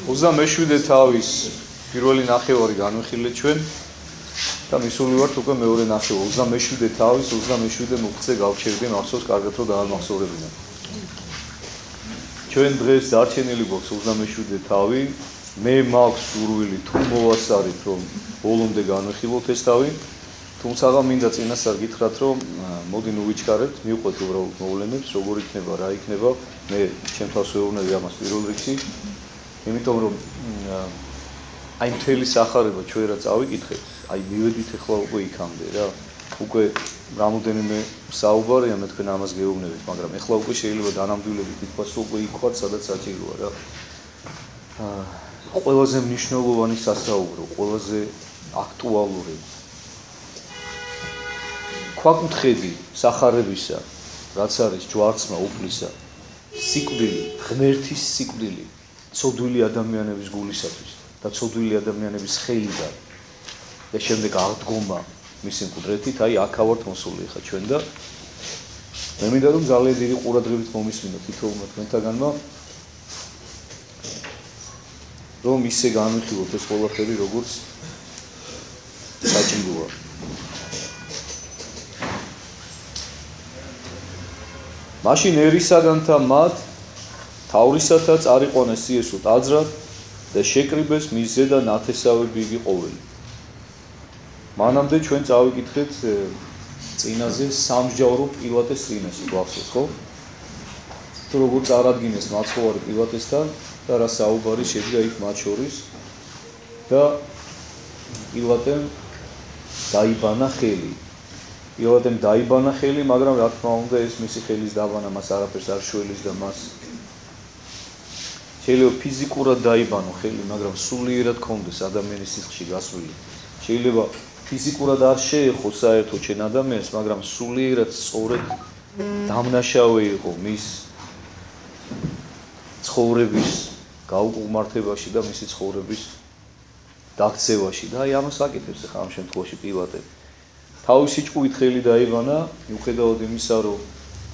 27 თავის პირველი ნახევარი განვიხილეთ ჩვენ და მისული ვართ უკვე მეორე ნახევარი 27 თავის 27 მუხტზე გავჩერდი მახსოვს კარგად რომ დაამახსოვრებინა ჩვენ დღეს დარჩენილი გვაქვს 27 თავი მე მაქვს სურვილი თუ მოვასწარით რომ ბოლომდე განვიხილოთ ეს თავი თუმცა მინდა წინასწარ გითხრათ რომ მოდი ნუ ვიჩქარებთ მივყვეთ უბრალოდ მოვლენებს როგორ იქნება რა იქნება მე ჩემ თავს ვეუბნები ამას პირველ რიგში იმიტომ რომ აი მთელი სახარება ჩვენ რა წავიკითხეთ აი მივედით ახლა უკვე იქამდე რა უკვე რამოდენიმე საუბარია მე თქვენ ამას გეუბნებით მაგრამ ახლა უკვე შეიძლება დანამდვილებით ითქვას რომ უკვე იქ ვართ სადაც საჭიროა რა ყველაზე მნიშვნელოვანი სასაუბრო ყველაზე აქტუალური ქვაკუთხედი სახარებისა რაც არის ჯვარცმა უფლისა სიკვდილი ღმერთის სიკვდილი ცოდვილი ადამიანების გულისათვის და ცოდვილი ადამიანების ხელიდან და შემდეგ აღდგომა მისი მკვდრეთით აი აქ ავართ მოსული ხა ჩვენ და მე მინდა რომ ძალიან დიდი ყურადღებით მომისმინოთ თითოეულმა თქვენთაგანმა რომ ისე განვიხილოთ ეს ყველაფერი როგორც საჭიროა მაშინ ერისაგანთა მათ თავრისათა წარიყვანეს იესო ტაძრად და შეკრიბეს მის ზედა ნათესავები იგი ყოველი მანამდე ჩვენ წავიკითხეთ წინაზე სამსჯავრო პილატეს წინაშე გვახსოვს ხო თუ როგორ წარადგინეს მაცხოვარი პილატესთან და რა საუბარი შედგა იქ მათ შორის და პილატემ დაიბანა ხელი მაგრამ რა თქმა უნდა ეს მისი ხელის დაბანა მას არაფერს არ შველის და მას შეიძლება ფიზიკურად დაიბანო ხელი მაგრამ სულიერად კონდეს ადამიანის სიცხში გასვლილი შეიძლება ფიზიკურად არ შეეხო საერთოდ შენ ადამიანს მაგრამ სულიერად სწორედ დამნაშავე იყო მის ცხოვრების გაუკუღმართებაში და მისი ცხოვრების დაქცევაში და აი ამას აკეთებს ახლა ამ შემთხვევაში პილატე თავისი ჭკუით ხელი დაიბანა მიუხედავად იმისა რომ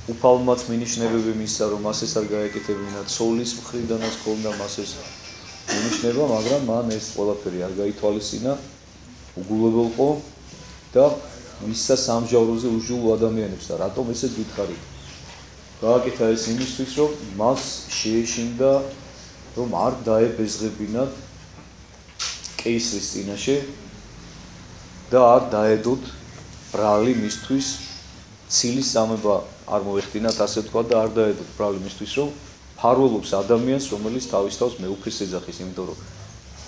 უფალმაც მინიშნებები მისცა რომ მას ეს არ გაეკეთებინა ცოლის მხრიდანაც ქონდა მას ეს მინიშნება მაგრამ მან ეს ყველაფერი არ გაითვალისწინა უგულებელყო და მისცა სამსჯავროზე უშუალო ადამიანებს და რატომ ესეც გითხარით გააკეთა ეს იმისთვის რომ მას შეეშინდა რომ არ დაებეზღებინათ კეისრის წინაშე და არ დაედოთ ბრალი მისთვის ცილის სამება არ მოეხდინათ ასე თქვა და არ დაედოთ ბრალი მისთვის რომ ფარველობს ადამიანს რომელიც თავის თავს მეუფრის ეძახის იმიტომ რომ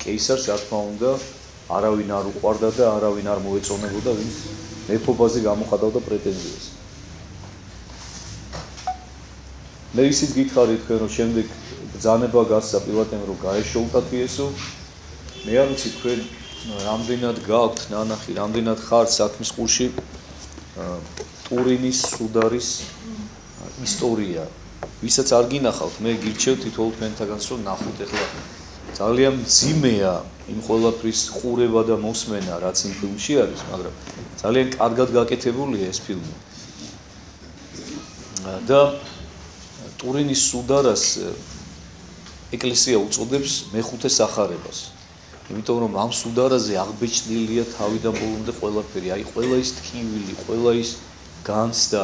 კეისარს რა თქმა უნდა არავინ არ უყვარდა და არავინ არ მოეწონებოდა ვინც მეფობაზე გამოხატავდა პრეტენზიას მე ისიც გითხარით თქვენ რომ შემდეგ ბრძანება გასცა პილატემ რომ გაეშოუტათ იესო მე არ ვიცი თქვენ რამდენად გაქვთ ნანახი რამდენად ხართ საქმის ყურში ტურინის სუდარის ისტორია ვისაც არ გინახავთ მე გირჩევთ თითოეულ თქვენთაგანს რომ ნახოთ ახლა ძალიან მძიმეა იმ ყველაფრის ყურება და მოსმენა რაც იმ ფილმში არის მაგრამ ძალიან კარგად გაკეთებულია ეს ფილმი და ტურინის სუდარას ეკლესია უწოდებს მეხუთე სახარებას იმიტომ რომ ამ სუდარაზე აღბეჭდილია თავიდან ბოლომდე ყველაფერი აი ყველა ის თქივილი ყველა ის განცდა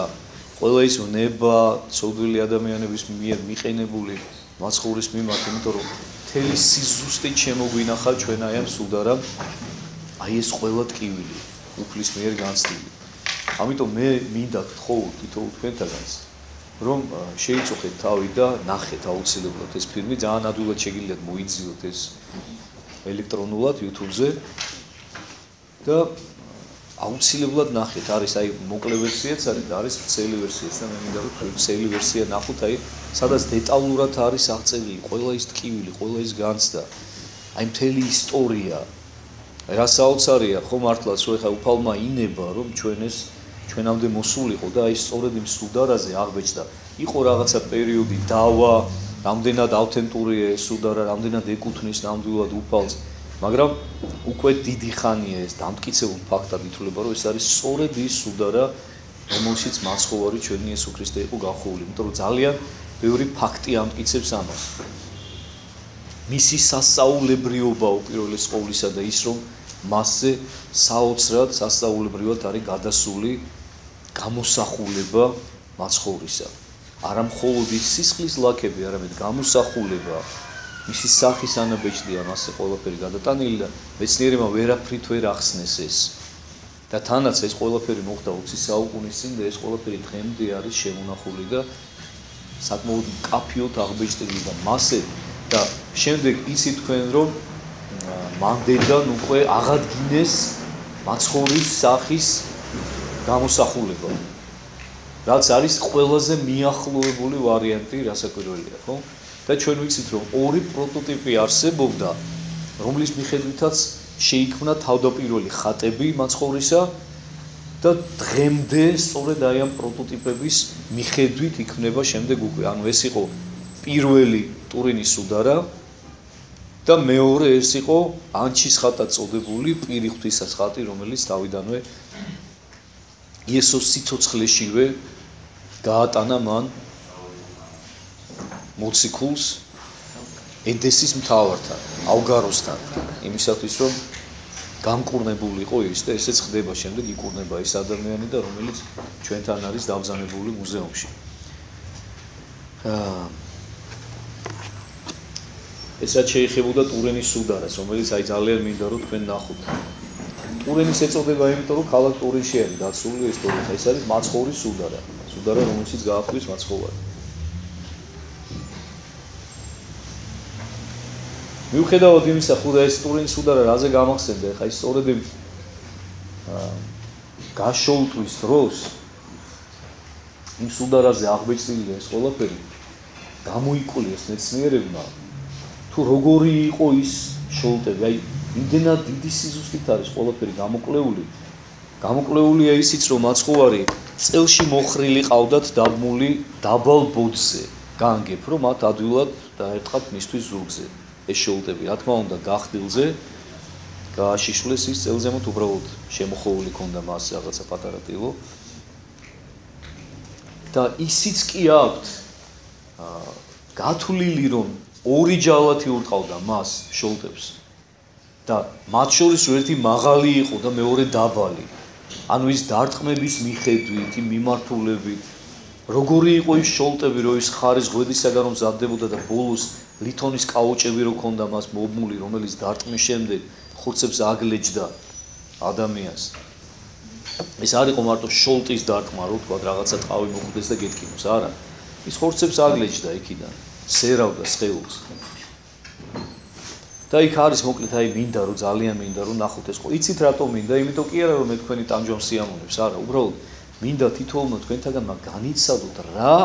ყველა ის ნება ცოდვილი ადამიანების მიერ მიყენებული მაცხოვრის მიმართ იმიტომ რომ მთელი სიზუსტით შემოგვინახა ჩვენ აი ამ სუდარამ აი ეს ყველა თქივილი უფლის მიერ განცდილი ამიტომ მე მინდა გთხოვ თითოეულ თქვენთაგანს რომ შეიწუხეთ თავი და ნახეთ აუცილებლად ეს ფილმი ძალიან ადვილად შეგიძლიათ მოიძიოთ ეს ელექტრონულად YouTube-ზე და აუცილებლად ნახეთ არის აი მოკლე ვერსიაც არის და არის ვრცელი ვერსიაც და მე მინდა რომ ვრცელი ვერსია ნახოთ აი სადაც დეტალურად არის აღწერილი ყველა ის თქივილი ყველა ის განცდა აი მთელი ისტორია რა საოცარია ხო მართლაც რომ ეხა უფალმა ინება რომ ჩვენამდე მოსულიყო და აი სწორედ იმ სუდარაზე აღბეჭდა იყო რაღაცა პერიოდი დავა რამდენად ავთენტურია ეს სუდარა რამდენად ეკუთვნის ნამდვილად უფალს მაგრამ უკვე დიდი ხანია ეს დამტკიცებულ ფაქტად ითვლება რომ ეს არის სწორედ ის სუდარა რომელშიც მაცხოვარი ჩვენი იესო ქრისტე იყო გახოვული იმიტომ რომ ძალიან ბევრი ფაქტი ამტკიცებს ამას მისი სასწაულებრიობა უპირველეს ყოვლისა და ის რომ მასზე საოცრად სასწაულებრივად არის გადასული გამოსახულება მაცხოვრისა. არა მხოლოდ ის სისხლის ლაქები, არამედ გამოსახულება მისი სახის ანაბეჭდია მასზე ყველაფერი გადატანილი და მეცნიერებმა ვერაფრით ვერ ახსნეს ეს. და თანაც ეს ყველაფერი მოხდა 20 საუკუნის წინ და ეს ყველაფერი დღემდე არის შემონახული და საკმაოდ მკაფიოდ აღბეჭდილი და მასე და შემდეგ იცით თქვენ რომ მანდედან უკვე აღადგინეს მაცხოვრის სახის გამოსახულება. რაც არის ყველაზე მიახლოებული ვარიანტი, რასაკვირველია, ხო? და ჩვენ ვიცით რომ ორი პროტოტიპი არსებობდა, რომლის მიხედვითაც შეიქმნა თავდაპირველი ხატები მაცხოვრისა და დღემდე სწორედ აი ამ პროტოტიპების მიხედვით იქნება შემდეგ უკვე. ანუ ეს იყო პირველი ტურინის სუდარა და მეორე ეს იყო ანჩის ხატად წოდებული პირი ღვთისას ხატი, რომელიც თავიდანვე იესოს სიცოცხლეშივე გაატანა მან მოციქულს ედესის მთავართან, ავგაროსთან, იმისათვის რომ გამკურნებულიყო ის და ესეც ხდება შემდეგ იკურნება ის ადამიანი და რომელიც ჩვენთან არის დაბრძანებული მუზეუმში. ესაც შეეხებოდა ტურენის სუდარას, რომელიც აი ძალიან მინდა რომ თქვენ ნახოთ. ტურენის ეწოდება იმიტომ რომ ქალაქ ტურინში არის დაცული ეს ტურინი, ეს არის მაცხოვრის სუდარა, სუდარა რომელშიც გაახვევს მაცხოვარი. მიუხედავად იმისა, ხოდა ეს ტურინის სუდარა რაზე გამახსენდა, ხა ის სწორედ გაშოუტვის დროს იმ სუდარაზე აღბეჭდილია ეს ყველაფერი გამოიკულიეს მეცნიერებმა თუ როგორი იყო ის შოუტები, აი იმდენად დიდი სიზუსტით არის ყველაფერი გამოკლეულია ისიც რომ მაცხოვარი წელში მოხრილი ყავდათ დაბმული დაბალ ბოძზე, განგებ რომ მათ ადვილად დაერთხათ მისთვის ზურგზე. ეს შოუტები, რა თქმა უნდა, გახდილზე გააშიშვლეს ის წელზემოთ უბრალოდ შემოხოვული ქონდა მას რაღაცა პატარა ტილო. და ისიც კი აქვთ გათვლილი რომ ორი ჯალათი ურტყავდა მას შოუტებს და მათ შორის ერთი მაღალი იყო და მეორე დაბალი. ანუ ის დარტყმების მიხედვით, იმ მიმართულებით, როგორი იყო ის შოუტები, რომ ის ხარის ღვედისაგან რომ მზადდებოდა და ბოლოს ლითონის კაუჭები რო ქონდა მას მობმული, რომელიც დარტყმის შემდეგ ხორცებს აგლეჯდა ადამიანს. ეს არ იყო მარტო შოლტის დარტყმა, რო თქვა რაღაცა ტყავი მოხვდეს და გეთკინოს, არა. ის ხორცებს აგლეჯდა იქიდან, სერავდა სხეულს. და იქ არის მოკლედ აი მინდა რომ ძალიან მინდა რომ ნახოთ ეს. იცით რატომ მინდა? იმიტომ კი არა რომ მე თქვენი ტანჯვამ სიამოვნებს, არა, უბრალოდ მინდა თითოეულმა თქვენთაგანმა განიცადოთ რა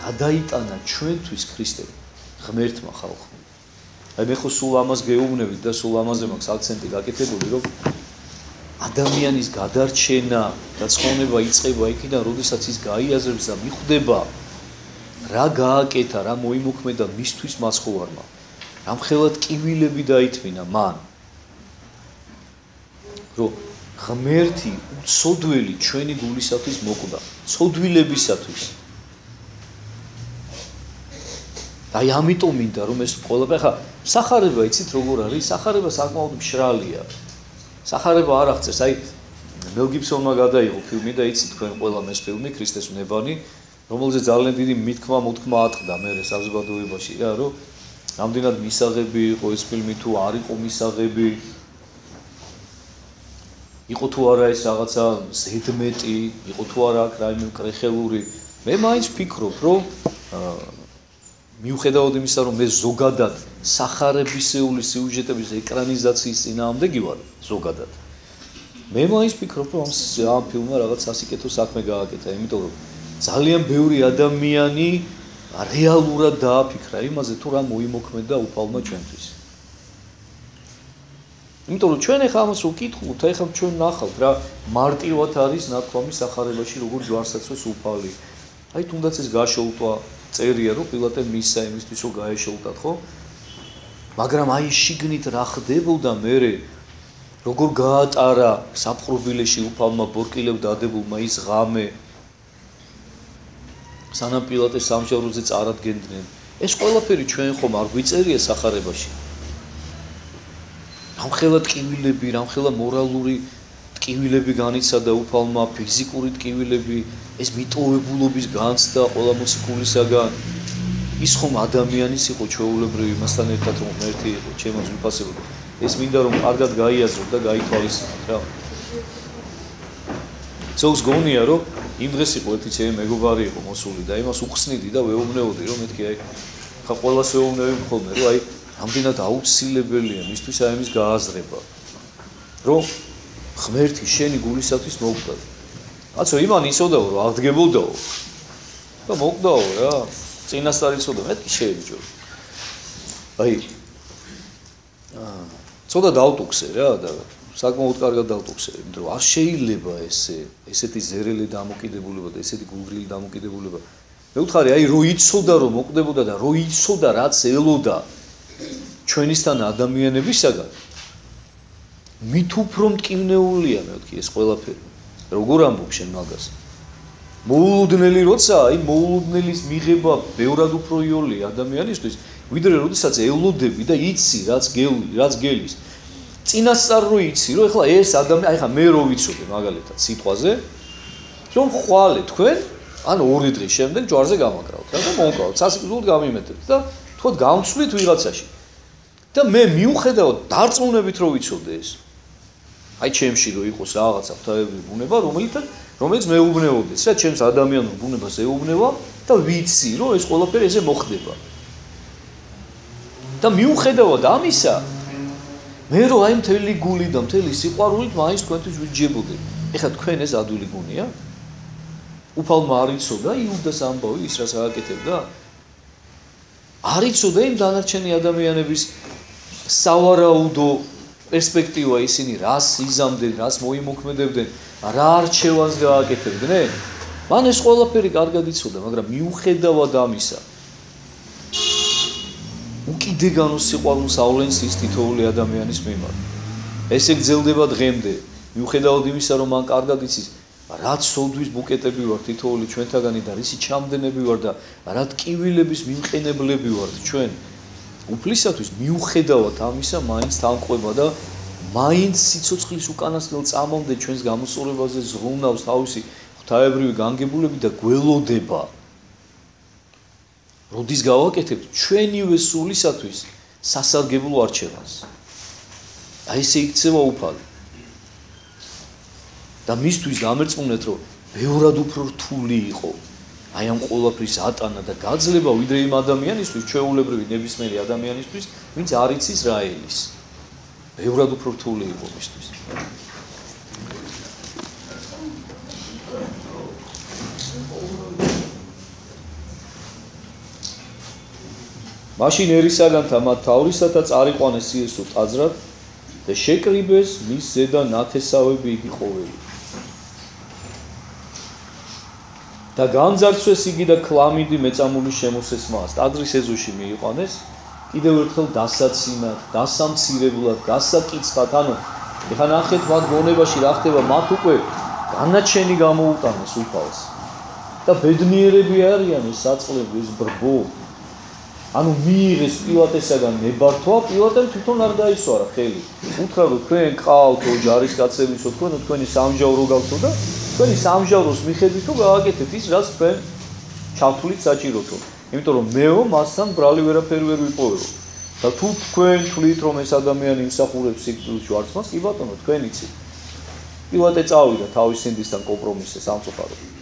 გადაიტანა ჩვენთვის ქრისტე ღმერთმა ხალხმა. აი მე ხო სულ ამას გეუბნებით და სულ ამაზე მაქვს აქცენტი გაკეთებული, რომ ადამიანის გადარჩენა და ცხოვრება იწყება იქიდან, როდესაც ის გაიაზრებს და მიხვდება რა გააკეთა, რა მოიმოქმედა მისთვის მაცხოვარმა. რამხელად კივილები დაითმინა მან. რომ ღმერთი უცოდველი ჩვენი გულისათვის მოკვდა, ცოდვილებისათვის. აი ამიტომ მინდა რომ ეს ყველაფერი ხა სახარება იცით როგორ არის? სახარება საკმაოდ მშრალია. სახარება არ აღწევს. აი მელ გიბსონმა გადაიღო ფილმი და იცით თქვენ ყველამ ეს ფილმი ქრისტეს უნებანი, რომელზეც ძალიან დიდი მოთქმა ატყდა მე საზოგადოებაში, რა რომ რამდენად მისაღები იყო ეს ფილმი თუ არ იყო მისაღები. იყო თუ არა ეს რაღაცა ზედმეტი, იყო თუ არა აქ რაიმე კრეხელური. მე მაინც ვფიქრობ რომ მიუხედავად იმისა, რომ მე ზოგადად სახარებისეული სიუჟეტების ეკრანიზაციის წინააღმდეგი ვარ, ზოგადად. მე მაინც ვფიქრობ, რომ ამ ფილმმა რაღაც სასიკეთო საქმე გააკეთა, იმიტომ რომ ძალიან ბევრი ადამიანი რეალურად დააფიქრა იმაზე, თუ რა მოიმოქმედა უფალმა ჩვენთვის. იმიტომ რომ ჩვენ ახლა ამას ვკითხულობთ, ახლა ჩვენ ნახავთ რა მარტივად არის ნათქვამი სახარებაში, როგორ ჯვარსაცვეს უფალი. აი თუნდაც ეს გაშოუტვა წერია რომ პილატე მისცა იმისთვის რომ გაეშოუტათ, ხო? მაგრამ აი შიგნით რა ხდებოდა მერე, როგორ გაატარა საფხრობილეში უფალმა ბორკილებ დადებულმა ის ღამე, სანამ პილატეს სამშაბლოზე წარადგენდნენ, ეს ყველაფერი ჩვენ ხომ არ გვიწერია სახარებაში. რამხელა ტკივილები, რამხელა მორალური ტკივილები განიცადა უფალმა, ფიზიკური ტკივილები, ეს მიტოვებულობის განცდა ყველა მოციქულისაგან. ის ხომ ადამიანის იყო ჩვეულებრივი, მასთან ერთად რომ ერთი იყო, ჩემო ძვირფასებო. ეს მინდა რომ კარგად გაიაზროთ და გაითვალისწინოთ რა. ზოგს გონია რომ იმ დღეს იყო ერთი ჩემი მეგობარი იყო მოსული და იმას უხსნიდი და ვეუბნეოდი რომ მეთქი აი ხა ყველას ვეუბნები ხოლმე რომ აი რამდენად აუცილებელია მისთვის აი ამის გააზრება რომ ღმერთი შენი გულისათვის მოკვდა. კაცო იმან იცოდაო რომ აღდგებოდაო და მოკვდაო რა წინასწარ იცოდა მეთქი შეებიჯო. აი ცოტა დავტუქსე რა და საკმაოდ კარგად დავტუქსე, იმიტომ რომ არ შეიძლება ესეთი ზერელი დამოკიდებულება და ესეთი გულგრილი დამოკიდებულება. მე ვთხარი, აი რო იცოდა რომ მოკვდებოდა და რო იცოდა რაც ელოდა ჩვენისთან ადამიანებისაგან, მით უფრო მტკივნეულია მე ვთქვი ეს ყველაფერი. როგორ ამბობ შენ მაგას? მოულოდნელი როცა, აი მოულოდნელის მიღება ბევრად უფრო იოლია ადამიანისთვის, ვიდრე როდესაც ელოდები და იცი რაც გელის. წინასწარ რო იცი რომ ეხლა ეს ადამიანი აი ხა მე რო ვიცოდე მაგალითად სიტყვაზე რომ ხვალე თქვენ ან 2 დღის შემდეგ ჯვარზე გამაკრავთ რა და მომკრავთ სასიკვდილოდ გამიმეტებთ და თქო გამცვლით ვიღაცაში და მე მიუხედავად დარწმუნებით რო ვიცოდე ეს აი ჩემში რო იყოს რაღაცა ღვთაებრივი ბუნება რომელიც მეუბნეოდეს რა ჩემს ადამიანურ ბუნებას ეუბნება და ვიცი რომ ეს ყველაფერი ესე მოხდება და მიუხედავად ამისა მე რო აი მთელი გული და მთელი სიყვარულით მაინც თქვენთვის ვიჯებოდი. ეხლა თქვენ ეს ადვილი გუნია? უფალმა არ იცოდა იუდას ამბავი ის რაც გააკეთებდა? არ იცოდა იმ დანარჩენი ადამიანების სავარაუდო პერსპექტივა ისინი რას იზამდნენ, რას მოიმოქმედებდნენ, რა არჩევანს გააკეთებდნენ? მან ეს ყველაფერი კარგად იცოდა, მაგრამ მიუხედავად ამისა უკიდეგანოს სიყვარულს ავლენს ის თითოეული ადამიანის მიმართ. ესე გრძელდება დღემდე, მიუხედავად იმისა, რომ მან კარგად იცის, რაც სოდვის ბუკეტები ვართ თითოეული ჩვენთაგანი და რისი ჩამდენები ვართ და რა ტკივილების მიმყენებლები ვართ ჩვენ. უფლისათვის მიუხედავად ამისა, მაინც თანყვება და მაინც სიცოცხლის უკანასკნელ წამამდე ჩვენს გამოსწორებაზე ზრუნავს თავისი ღვთაებრივი განგებულები და გველოდება. როდის გავაკეთებთ ჩვენივე სულისათვის სასარგებლო არჩევანს. აი ესე იქცევა უფალი. და მისთვის გამერწმუნეთ, რომ ბევრად უფრო რთული იყო აი ამ ყველაფრის ატანა და გაძლება ვიდრე იმ ადამიანისთვის, ჩვეულებრივი ნებისმიერი ადამიანისთვის, ვინც არ იცის რა ელის. ბევრად უფრო რთული იყო მისთვის. მაშინ ერისაგანთა მათ თავრისათა წარიყვანეს იესო ტაძრად და შეკრიბეს მის ზედა ნათესავები იგი ყოველი. და განძარცვეს იგი და ქლამინდი მეწამული შემოსეს მას. ტაძრის ეზოში მიიყვანეს, კიდევ ერთხელ დასაცინად, დასამცირებლად, გასაკიცხად, ანუ ეხლა ნახეთ მათ გონებაში რა ხდება, მათ უკვე განაჩენი გამოუტანეს უფალს. და ბედნიერები არიან ეს საწყლები, ეს ბრბო. ანუ მიიღეს პილატესაგან ნებართვა, პილატემ თვითონ არ დაისვარა ხელი. უთხრა რომ თქვენ ყავთო ჯარისკაცებისო, თქვენი სამჟავრო გაქვთო და თქვენი სამჟავროს მიხედვითო გააკეთეთ ის, რაც თქვენ ჩათვლით საჭიროთო. იმიტომ რომ მეო მასთან ბრალი ვერაფერი ვერ ვიპოვებო. და თუ თქვენ თვლით რომ ეს ადამიანი იმსახურებს სიკვდილის ჯვარცმას, კი ბატონო, თქვენ იცით. პილატე წავიდა თავის სინდისთან კომპრომისზე სამწუხაროდ.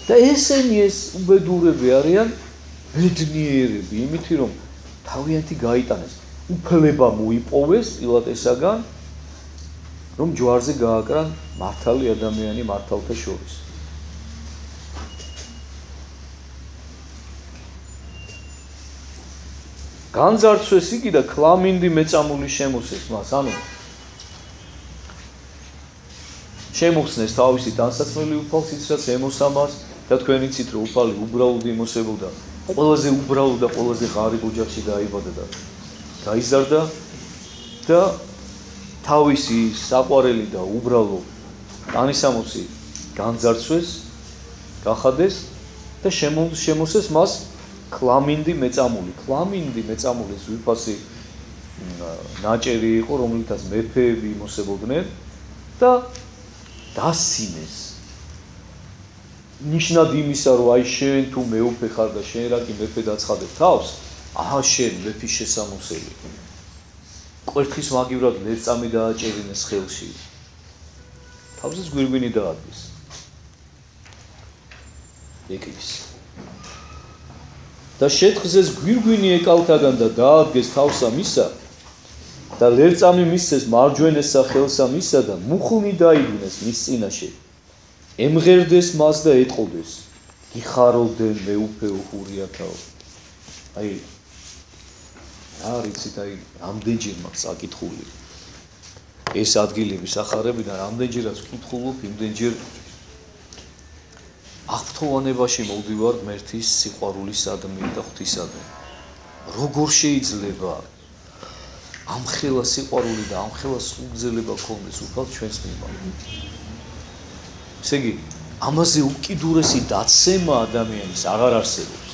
და ესენი ეს უბედურები არიან ბედნიერები, იმითი რომ თავიანთი გაიტანეს, უფლება მოიპოვეს პილატესაგან, რომ ჯვარზე გააკრან მართალი ადამიანი მართალთა შორის. განძარცვეს იგი და ქლამინდი მეწამული შემოსეს მას, ანუ შემოხსნეს თავისი დასაცმელი უფალს, ის რაც ემოსამას და თქვენ იცით რომ უფალი უბრალოდ იმოსებოდა, ყველაზე უბრალოდ და ყველაზე ღარიბ ოჯახში დაიბადა და გაიზარდა და თავისი საყვარელი და უბრალო ტანისამოსი განძარცვეს, გახადეს და შემოსეს მას ქლამინდი მეწამული. ქლამინდი მეწამული ზვირფასი ნაჭერი იყო, რომლითაც მეფეები იმოსებოდნენ და დასინეს. ნიშნად იმისა, რომ აი შენ თუ მეუფე ხარ და შენ რა კი მეფე დაცხადებ თავს, აჰა შენ მეფის შესამოსელი. კვერთხის მაგივრად ლერწამი დააჭერინეს ხელში. თავზეც გვირგვინი დაადგეს. ეკლის. და შეთხზეს გვირგვინი ეკალთაგან და დაადგეს თავსა მისა და ლერწამი მისცეს მარჯვენესა ხელსა მისა და მუხლნი დაიდგინეს მის წინაშე. ემღერდეს მას და ეტყოდეს. გიხარობდნენ მეუფეო ხურიათაო. აი არიცით აი ამდენჯერ მაქვს აკითხული. ეს ადგილები სახარებიდან ამდენჯერაც ვკითხულობ, იმდენჯერ აღფრთოვანებაში მოვდივარ ღმერთის სიყვარულისადმი და ღვთისადმი. როგორ შეიძლება ამხელა სიყვარული და ამხელა სულძელება ქონდეს უფალ ჩვენს მიმართ. ესე იგი, ამაზე უკიდურესი დაცემა ადამიანის აღარ არსებობს.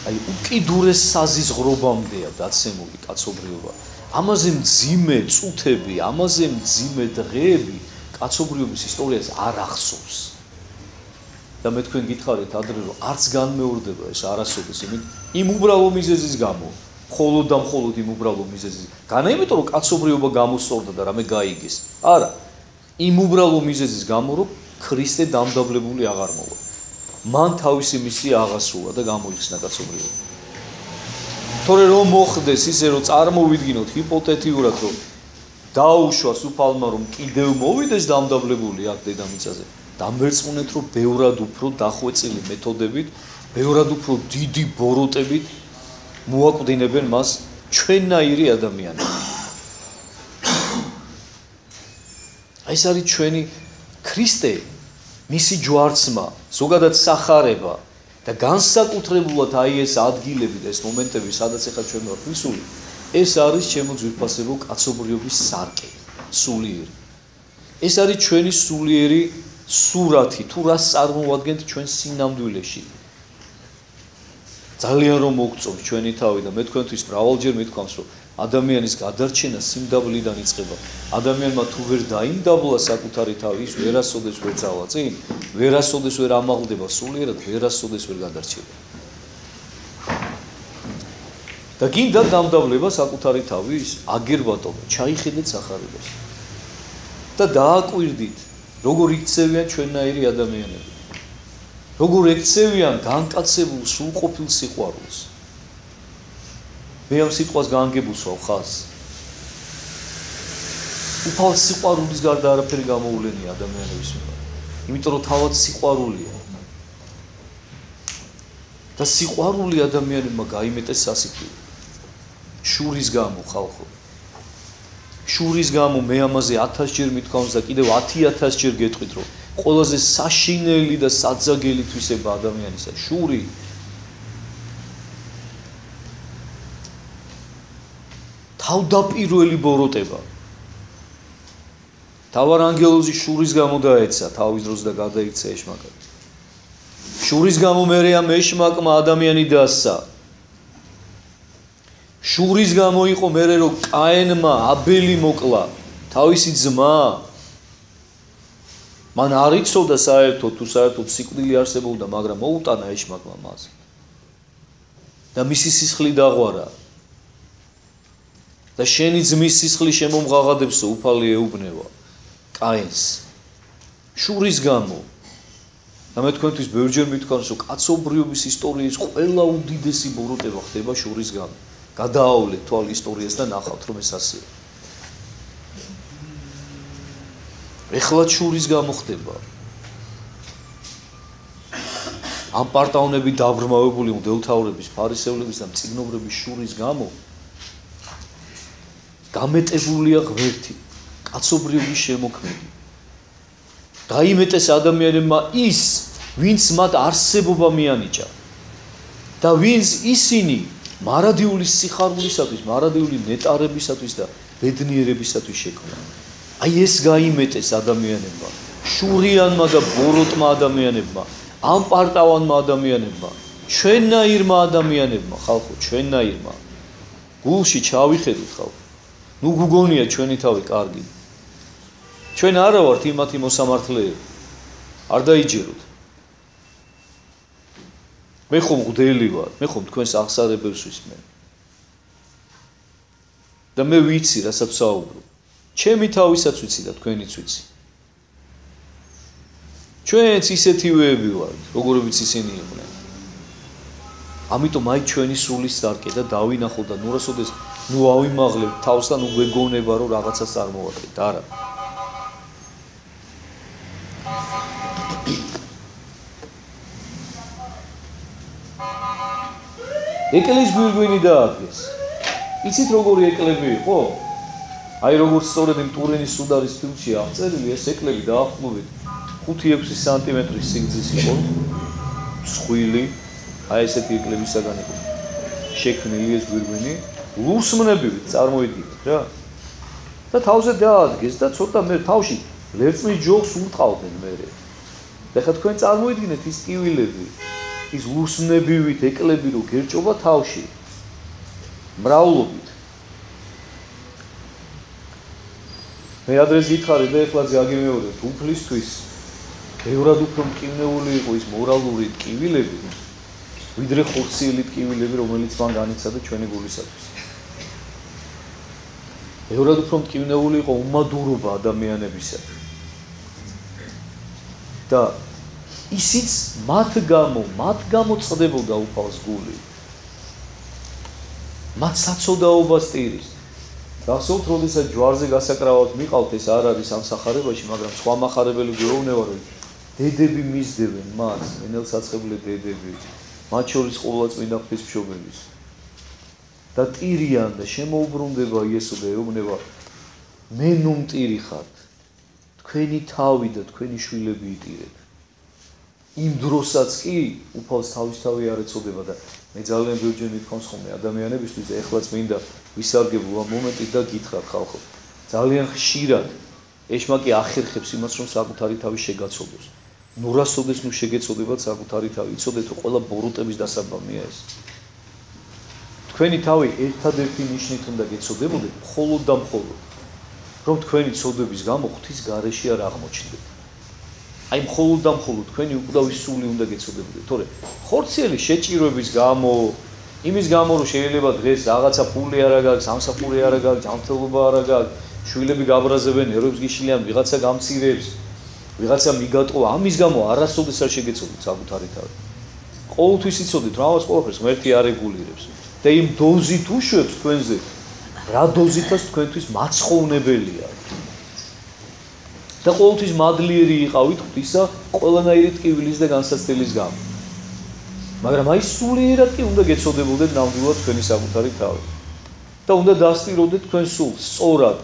აი უკიდურეს საზიზღრობამდეა დაცემული კაცობრიობა. ამაზე მძიმე წუთები, ამაზე მძიმე დღეები კაცობრიობის ისტორიას არ ახსოვს. და მე თქვენ გითხარით ადრე რომ არც განმეორდება ეს არასოდეს იმ უბრალო მიზეზის გამო, მხოლოდ და მხოლოდ იმ უბრალო მიზეზის. განა იმიტომ რომ კაცობრიობა გამოსწორდა და რამე გაიგეს. არა. იმ უბრალო მიზეზის გამო რომ ქრისტე დამდაბლებული აღარ მოვა. მან თავისი მისია აღასრულა და გამოიხსნა კაცობრიობა. თორე რომ მოხდეს ისე რომ წარმოვიდგინოთ ჰიპოთეტიურად რომ დაუშვას უფალმა რომ კიდევ მოვიდეს დამდაბლებული აქ დედამიწაზე. დამერწმუნეთ რომ ბევრად უფრო დახვეწილი მეთოდებით, ბევრად უფრო დიდი ბოროტებით მოაკვდინებენ მას ჩვენნაირი ადამიანები. აი ეს არის ჩვენი ქრისტე, მისი ჯვარცმა, ზოგადად სახარება და განსაკუთრებულად აი ეს ადგილები და ეს მომენტები, სადაც ახლა ჩვენ ვართ მისული, ეს არის ჩემო ძვირფასებო კაცობრიობის სარკე, სულიერი. ეს არის ჩვენი სულიერი სურათი, თუ რას წარმოადგენთ ჩვენ სინამდვილეში. ძალიან რომ მოგწონს ჩვენი თავი და მე თქვენთვის მრავალჯერ მithქვამს, რომ ადამიანის გადარჩენა სიმდაბლიდან იწყება. ადამიანმა თუ ვერ დაიმდაბლა საკუთარი თავი, ის ვერასოდეს ვერ წავა წინ, ვერასოდეს ვერ ამაღლდება სულიერად, ვერასოდეს ვერ გადარჩება. და გინდა დამდაბლება საკუთარი თავის, აგერბატო, ჩაიხედეთ სახარებას. და დააკვირდით, როგორ იქცევიან ჩვენნაირი ადამიანები. როგორ ექცევიან განკაცებულ სრულყოფილ სიყვარულს. მე ამ სიტყვას გაანგებულს ვარ ხაზს. უფალ სიყვარულის გარდა არაფერი გამოულენია ადამიანების მიმართ. იმიტომ რომ თავად სიყვარულია. და სიყვარული ადამიანებმა გაიმეტეს სასიკვდილო. შურის გამო ხალხო. შურის გამო მე ამაზე 1000-ჯერ მithქვამს და კიდევ 10,000-ჯერ გეტყვით, რომ ყველაზე საშინელი და საძაგელი თვისება ადამიანისა შური. თავდაპირველი ბოროტება. თავარანგელოზი შურის გამო დაეცა თავის დროს და გადაიქცა ეშმაკად. შურის გამო მერე ამ ეშმაკმა ადამიანი დასცა. შურის გამო იყო მერე რომ კაენმა აბელი მოკლა, თავისი ძმა. მან არ იცოდა საერთოდ თუ საერთოდ სიკვდილი არსებობდა, მაგრამ მოუტანა ეშმაკმა მას. და მისი სისხლი დაღვარა. და შენი ძმის სისხლი შემომღაღადებსო, უფალი ეუბნება კაენს. შურის გამო. და მე თქვენთვის ბევრჯერ მithქვამს, რომ კაცობრიობის ისტორიის ყველა უდიდესი ბოროტება ხდება შურის გამო. გადაავლეთ თვალ ისტორიას და ნახავთ, რომ ეს ასეა. ეხლა შურის გამო ხდება. ამ პარტაუნები დაბრმავებული მდელოთაურების, ფარისევლების და მწიგნობრების შურის გამო გამეტებულია ღმერთი, კაცობრიობის შემოქმედი. გაიმეტეს ადამიანებმა ის, ვინც მათ არსებობა მიანიჭა და ვინც ისინი მარადიული სიხარულისათვის, მარადიული ნეტარებისათვის და ბედნიერებისათვის შექმნა. აი ეს გაიმეტეს ადამიანებმა, შურიანმა და ბოროტმა ადამიანებმა, ამ პარტავანმა ადამიანებმა, ჩვენნაირმა ადამიანებმა, ხალხო, ჩვენნაირმა გულში ჩავიხედოთ ხალხო. ნუ გუგონია ჩვენი თავი კარგი. ჩვენ არა ვართ იმათი მოსამართლეები. არ დაიჯეროთ. მე ხომ მღვდელი ვარ, მე ხომ თქვენს აღსარებებს ვისმენ. და მე ვიცი, რასაც ვსაუბრობ. ჩემი თავისაც ვიცი და თქვენიც ვიცი. ჩვენც ისეთივეები ვართ, როგორებიც ისინი იყვნენ. ამიტომ აი ჩვენი სულის სარკე და დავინახოთ და ნურასოდეს ნუ ავიმაღლებთ თავს და ნუ გვეგონება რომ რაღაცას წარმოვადგეთ, არა. ეკლის გვირგვინი დაადგეს. იცით როგორი ეკლები იყო? აი როგორც სწორედ იმ ტურენის სუდარის ფილმში აღწერილი ეს ეკლები დაახლოებით 5-6 სანტიმეტრის სიგრძის იყო. მსხვილი, აი ესეთი ეკლებისაგან იყო შექმნილი ეს გვირგვინი, ლურსმნებივით წარმოიდგინეთ რა. და თავზე დაადგეს და ცოტა მე თავში ლერწმის ჯოხს ურტყავდნენ მე. და ხა თქვენ წარმოიდგინეთ ის ტკივილები, ის ლურსმნებივით ეკლები რო გერჭობა თავში. მრავლობით. მე ადრეს გითხარი და ეხლა ზაგიმეორებ უფლისთვის ბევრად უფრო მკივნეული იყო ის მორალური ტკივილები, ვიდრე ხორციელი ტკივილები, რომელიც მან განიცადა ჩვენი გულისათვის. ბევრად უფრო მკივნეული იყო უმადურობა ადამიანებისა. და ისიც მათ გამო წდებოდა უფალს გული. მათ საცოდაობას ტირის. გახსოვთ, როდესაც ჯვარზე გასაკრავად მიყავთ, ეს არ არის ამ სახარებაში, მაგრამ სხვა מחარებელი გვეუბნება, რომ დედები მისდევენ მას, ენელსაცხებლე დედები, მათ შორის ყოვლადწმინდა ღვთისმშობელის. და ტირიან და შემოუბრუნდება იესო და ეუბნება, მე ნუ მტირი ხართ, თქვენი თავი და თქვენი შვილები იტირეთ. იმ დროსაც კი უფალს თავისთავი არ ეწოდება და მე ძალიან ბევრჯერ მithქვამს ხოლმე ადამიანებისთვის და ეხლაც მინდა ვისარგებლო ამ მომენტით და გითხრათ ხალხო. ძალიან ხშირად ეშმაკი ახერხებს იმას, რომ საკუთარი თავი შეგაცოდოს. ნურასოდეს ნუ შეგეცოდებათ საკუთარი თავი, იცოდეთ რომ ყველა ბოროტების დასაბამია ეს. თქვენი თავი ერთადერთი ნიშნით უნდა გეცოდებოდეთ, მხოლოდ და მხოლოდ, რომ თქვენი ცოდვების გამო ღვთის გარეშე არ აღმოჩნდეთ. აი მხოლოდ და მხოლოდ თქვენი უკვდავის სული უნდა გეცოდებოდეთ, თორე ხორციელი შეჭიროების გამო, იმის გამო რომ შეიძლება დღეს რაღაცა ფული არ აგაქვს, სამსახური არ აგაქვს, ჯანმრთელობა არ აგაქვს, შვილები გაბრაზებენ, ნერვებს გიშლიან, ვიღაცა გამცირებს, ვიღაცა მიგატყვა, ამის გამო არასოდეს არ შეგეცოდეთ საკუთარი თავი. ყოველთვის იცოდეთ, რომ ამას ყველაფერს ღმერთი არ რეგულირებს და იმ დოზით უშვებს თქვენზე, რა დოზითაც თქვენთვის მაცხოვნებელია. და ყოველთვის მადლიერი იყავით ღვთისა ყველანაირი ტკივილის და განსაცდელის გამო. მაგრამ აი სულიერად კი უნდა გეცოდებოდეთ ნამდვილად თქვენი საკუთარი თავი. და უნდა დასტიროდეთ თქვენ სულს სწორად.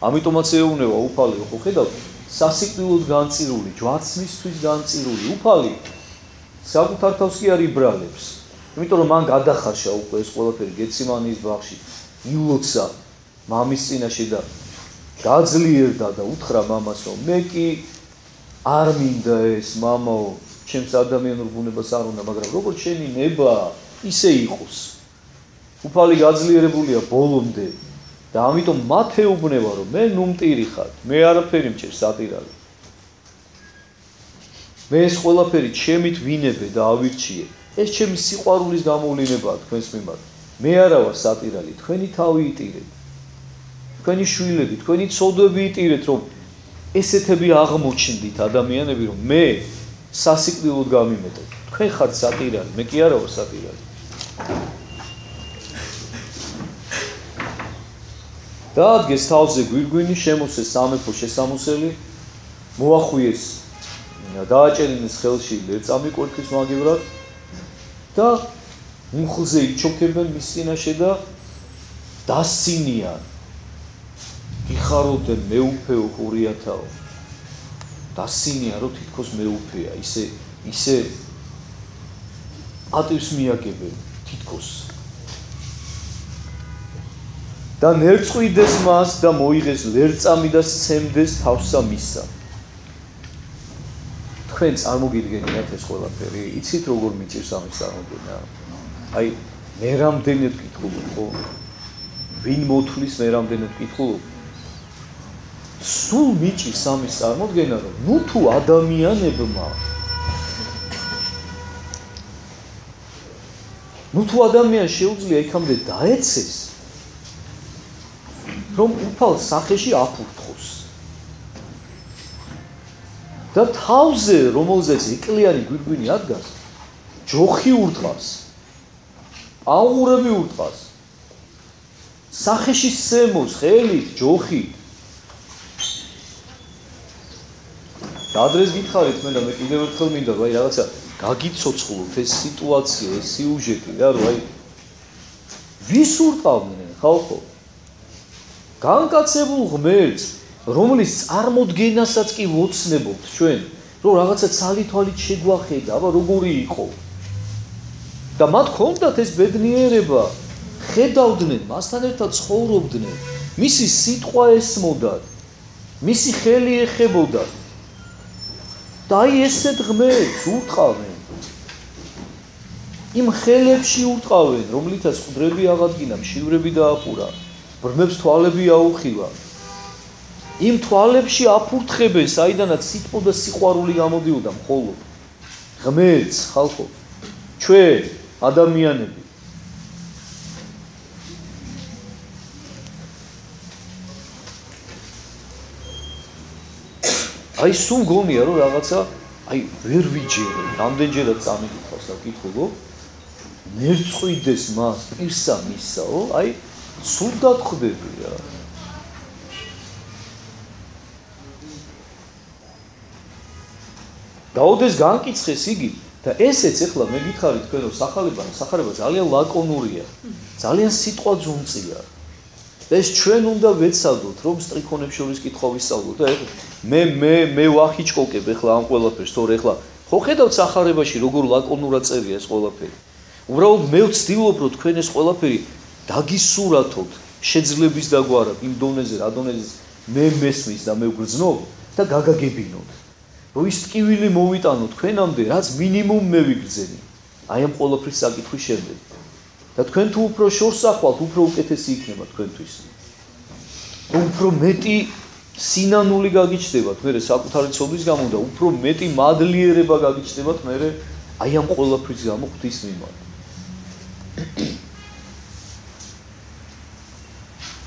ამიტომაც ეუბნება უფალი, ხო ხედავთ, სასიკვდილოდ განწირული, ჯვარცმისთვის განწირული უფალი საკუთარ თავს კი არ იბრალებს. იმიტომ რომ მან გადახარშა უკვე ეს ყველაფერი გეციმანის ბაღში, ილოცა მამის წინაშე და გაძლიერდა და უთხრა მამას, რომ მე კი არ მინდა ეს მამაო, ჩემს ადამიანურ ბუნებას არ უნდა, მაგრამ როგორც შენი ნება, ისე იყოს. უფალი გაძლიერებულია ბოლომდე და ამიტომ მათ ეუბნება, რომ მე ნუ მტირი ხარ, მე არაფერი მჭირს სატირალი. მე ეს ყველაფერი ჩემით ვინებე და ავირჩიე. ეს ჩემი სიყვარულის გამოვლინებაა თქვენს მიმართ. მე არა ვარ სატირალი, თქვენი თავი იტირეთ. თქვენი შვილები, თქვენი ცოდვები იტირეთ, რომ ესეთები აღმოჩნდით ადამიანები, რომ მე სასიკვდილოდ გამიმეტეთ. თქვენ ხართ სატირალი, მე კი არა ვარ სატირალი. დაადგეს თავზე გვირგვინი, შემოსეს სამეფო შესამოსელი, მოახვიეს, დააჭერინეს ხელში ლერწამი კვერთხის მაგივრად და მუხლზე იჩოქებენ მის წინაშე და დასცინიან. იხარობდნენ მეუფეო ყურიათაო. დასცინიან, რომ თითქოს მეუფეა, ისე ატივს მიაგებენ თითქოს. და ნერწყვიდეს მას და მოიღეს ლერწამი და სცემდეს თავსა მისსა. თქვენ წარმოგიდგენიათ ეს ყველაფერი? იცით როგორ მიწევს ამის წარმოდგენა? აი მე რამდენად ვკითხულობ, ხო? ვინ მოთulis მე რამდენად ვკითხულობ? სულ მიჭირს ამის წარმოდგენა, რომ ნუ თუ ადამიანებმა ადამიანს შეუძლია იქამდე დაეცეს, რომ უფალ სახეში აფურთხოს. და თავზე, რომელზეც ეკლიანი გვირგვინი ადგას, ჯოხი ურტყავს. აუღურები ურტყავს. სახეში სემოს, ხელით, ჯოხით. და ადრეს გითხარით მე და მე კიდევ ერთხელ მინდა რომ აი რაღაცა გაგიცოცხლოთ ეს სიტუაცია, ეს სიუჟეტი რა რომ აი ვის ურტყავდნენ ხალხო? განკაცებულ ღმერთს, რომლის წარმოდგენასაც კი ვოცნებობთ ჩვენ, რომ რაღაცა ცალითვალით შეგვახედა, აბა როგორი იყო. და მათ ჰქონდათ ეს ბედნიერება, ხედავდნენ, მასთან ერთად ცხოვრობდნენ, მისი სიტყვა ესმოდათ, მისი ხელი ეხებოდათ. და აი ესეთ ღმერთს ურტყავენ. იმ ხელებში ურტყავენ, რომლითაც ყდრები აღადგინა, მშივრები დააპურა, ბრმებს თვალები აუხილა. იმ თვალებში აფურთხებენ, საიდანაც სიტყვა და სიყვარული გამოდიოდა მხოლოდ. ღმერთს, ხალხო, ჩვენ ადამიანები. აი სულ გონია რომ რაღაცა აი ვერ ვიჯერე, რამდენჯერაც წამიკითხავს და ვკითხულობ, მერწყვიდეს მას პირსა მისაო, აი სულ დათხვდები რა. დაუდეს განკიცხეს იგი და ესეც ეხლა მე გითხარით თქვენ რომ სახარება ძალიან ლაკონურია, ძალიან სიტყვაძუნწია. ეს ჩვენ უნდა ვეცადოთ რომ სტრიქონებს შორის კითხვა ვისწავლოთ და ეხლა მე ვახიჭკოკებ ეხლა ამ ყველაფერს, თორე ეხლა ხო ხედავთ სახარებაში როგორ ლაკონურად წერია ეს ყველაფერი. უბრალოდ მე ვცდილობ რომ თქვენ ეს ყველაფერი დაგისურათოთ შეძლების დაგვარად იმ დონეზე, რა დონეზე მე მესმის და მე ვგრძნობ და გაგაგებინოთ. რომ ის ტკივილი მოვიტანოთ თქვენამდე, რაც მინიმუმ მე ვიგრძენი. აი ამ ყველაფრის საკითხვის შემდეგ. და თქვენ თუ უფრო შორს ახვალთ, უფრო უკეთესი იქნება თქვენთვის. უფრო მეტი სინანული გაგიჩნდებათ მე საკუთარი ცოდვის გამო და უფრო მეტი მადლიერება გაგიჩნდებათ მე აი ამ ყველაფრის გამო ღვთის მიმართ.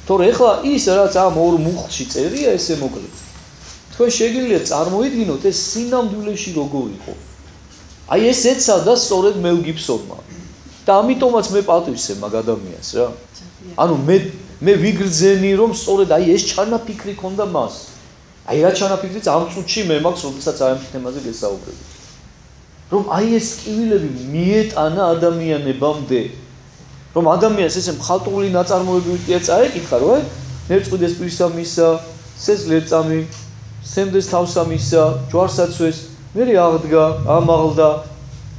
თორე ეხლა ის რაც ამ ორ მუხლში წერია ესე მოკლედ. თქვენ შეგიძლიათ წარმოიდგინოთ ეს სინამდვილეში როგორ იყო. აი ეს ეცადა სწორედ მელ გიბსონმა. და ამიტომაც მე პატივს ვსემ ადამიანს რა. ანუ მე ვიგრძენი რომ სწორედ აი ეს ჩანაფიქრი ქონდა მას. აი რა ჩანაფიქრიც ამ წუთში მე მაქვს, როდესაც აი ამ თემაზე გესაუბრები. რომ აი ეს ტკივილები მიეტანა ადამიანებამდე. რომ ადამიანს ესე მხატვრული ნაწარმოები ვიტია წაეკითხა რომ აი ნერწყვიდეს პირსა მისა, სესლერწამი, სემდეს თავსა მისა, ჯვარსაცვეს, მე აღდგა, ამაღლდა,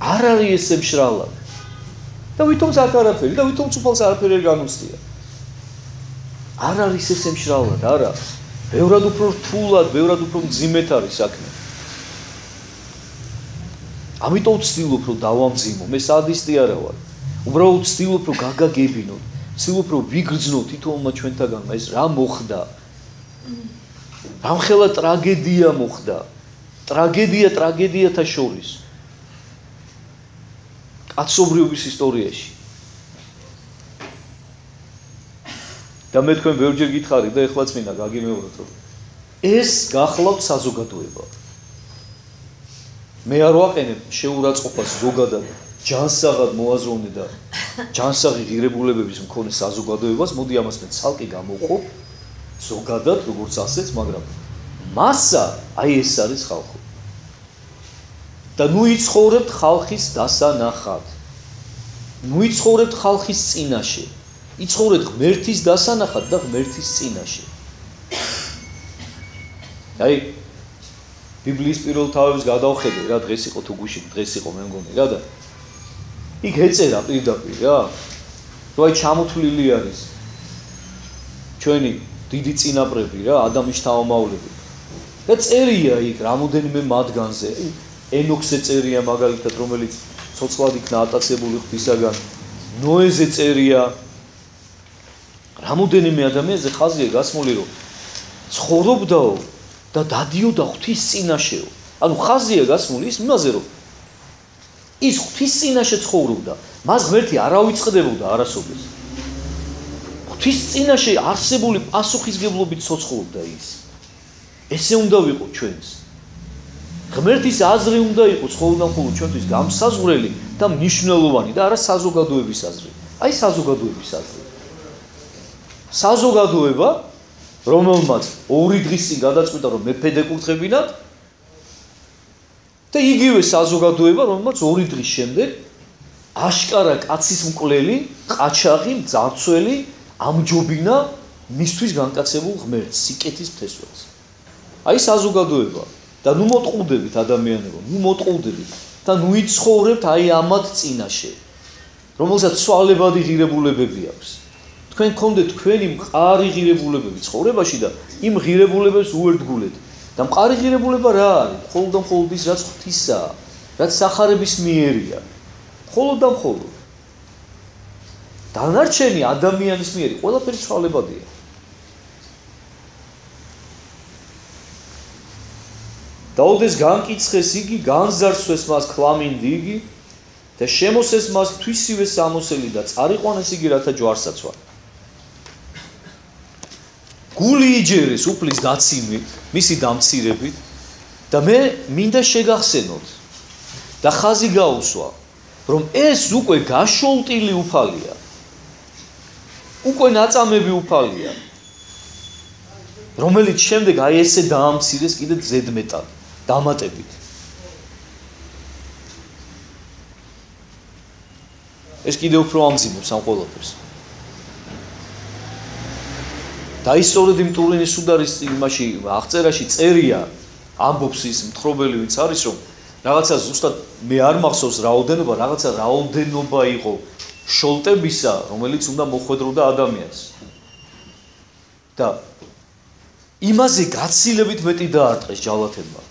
არ არის ესე მშრალად. და ვითომაც აქ არაფერი და ვითომაც უფალს არაფერი არ განუცდია. არ არის ესე მშრალად, არა. ბევრად უფრო რთულად, ბევრად უფრო მძიმედ არის საქმე. ამიტომ ვცდილობ რომ დავამძიმო, მე სადისტი არა ვარ. უბრალოდ ვცდილობ რომ გაგაგებინოთ, ვცდილობ რომ ვიგრძნოთ თითოეულმა ჩვენთაგანმა ეს რა მოხდა. რამხელა ტრაგედია მოხდა. ტრაგედიათა შორის. კაცობრიობის ისტორიაში. და მე თქვენ ბევრჯერ გითხარით და ეხლაც მინდა გაგიმეოროთ რომ ეს გახლავთ საზოგადოება. მე არ ვაყენებ შეურაცხყოფას ზოგადად, ჯანსაღად მოაზროვნე და ჯანსაღი ღირებულებების მქონე საზოგადოებას, მოდი ამას მე ცალკე გამოვყოფ ზოგადად როგორც ასეც, მაგრამ მასა აი ეს არის ხალხო. და ნუ იცხოვრებთ ხალხის დასანახად. ნუ იცხოვრებთ ხალხის წინაშე. იცხოვრებთ ღმერთის დასანახად და ღმერთის წინაშე. აი ბიბლიის პირველ თავებს გადავხედე რა დღეს იყო თუ გუშინ დღეს იყო მე მგონი რა და იქ ეწერა პირდაპირ რა. რომ აი ჩამოთვლილი არის ჩვენი დიდი წინაპრები რა, ადამიანის თავმავლები. და წერია იქ რამოდენიმე მათგანზე. ენოქზე წერია მაგალითად, რომელიც ცოცხლად იქნა ატაცებული ღვთისაგან, ნოეზე წერია. რამოდენიმე ადამიანზე ხაზია გასმული, რომ ცხოვრობდაო და დადიოდა ღვთის წინაშეო. ანუ ხაზია გასმული ის იმაზე, რომ ის ღვთის წინაშე ცხოვრობდა, მას ღმერთი არ ავიწყდებოდა არასოდეს. ღვთის წინაშე არსებული პასუხისგებლობით ცოცხლობდა ის. ესე უნდა ვიყო ჩვენს. ღმერთის აზრი უნდა იყოს ხოლმე ჩვენთვის გამსაზღვრელი და მნიშვნელოვანი და არა საზოგადოების აზრი. აი საზოგადოების აზრი. საზოგადოება, რომელმაც 2 დღის წინ გადაწყვიტა, რომ მეფედ ეკურთხებინათ და იგივე საზოგადოება, რომელმაც 2 დღის შემდეგ აშკარა კაცის მკვლელი, ყაჩაღი, მძარცველი ამჯობინა მისთვის განკაცებულ ღმერთს, სიკეთის მთესველს. აი საზოგადოება და ნუ მოტყუდებით ადამიანებო, ნუ მოტყუდებით და ნუ იცხოვრებთ აი ამათ წინაშე, რომელსაც სვალებადი ღირებულებები აქვს. თქვენ გქონდეთ თქვენი მყარი ღირებულებები ცხოვრებაში და იმ ღირებულებებს უერთგულეთ. და მყარი ღირებულება რა არის? მხოლოდ და მხოლოდ ის, რაც ღვთისაა, რაც სახარების მიერია. მხოლოდ და მხოლოდ. დანარჩენი ადამიანის მიერი ყველაფერი სვალებადია. დაუდეს განკიცხეს იგი, განზარსვეს მას ქლამინდი იგი და შემოსეს მას თვისივე სამოსელი და წარიყვანეს იგი რათა ჯვარსაცვა. გული იჯერეს უფლის დაციმით, მისი დამცირებით და მე მინდა შეგახსენოთ და ხაზი გაუსვა, რომ ეს უკვე გაშოლტილი უფალია. უკვე ნაწამები უფალია, რომელიც შემდეგ აი ესე დაამცირეს კიდე ზედმეტად, დამატებით. ეს კიდე უფრო ამძიმებს ამ ყველაფერს. და ის სწორედ იმ ტურინის სუდარის იმაში აღწერაში წერია, ამბობს ის მთხრობელი ვინც არის, რომ რაღაცა ზუსტად მე არ მახსოვს რაოდენობა, რაღაცა რაოდენობა იყო შოლტებისა, რომელიც უნდა მოხვედროდა ადამიანს. და იმაზე გაცილებით მეტი დაარტყეს ჯალათებმა.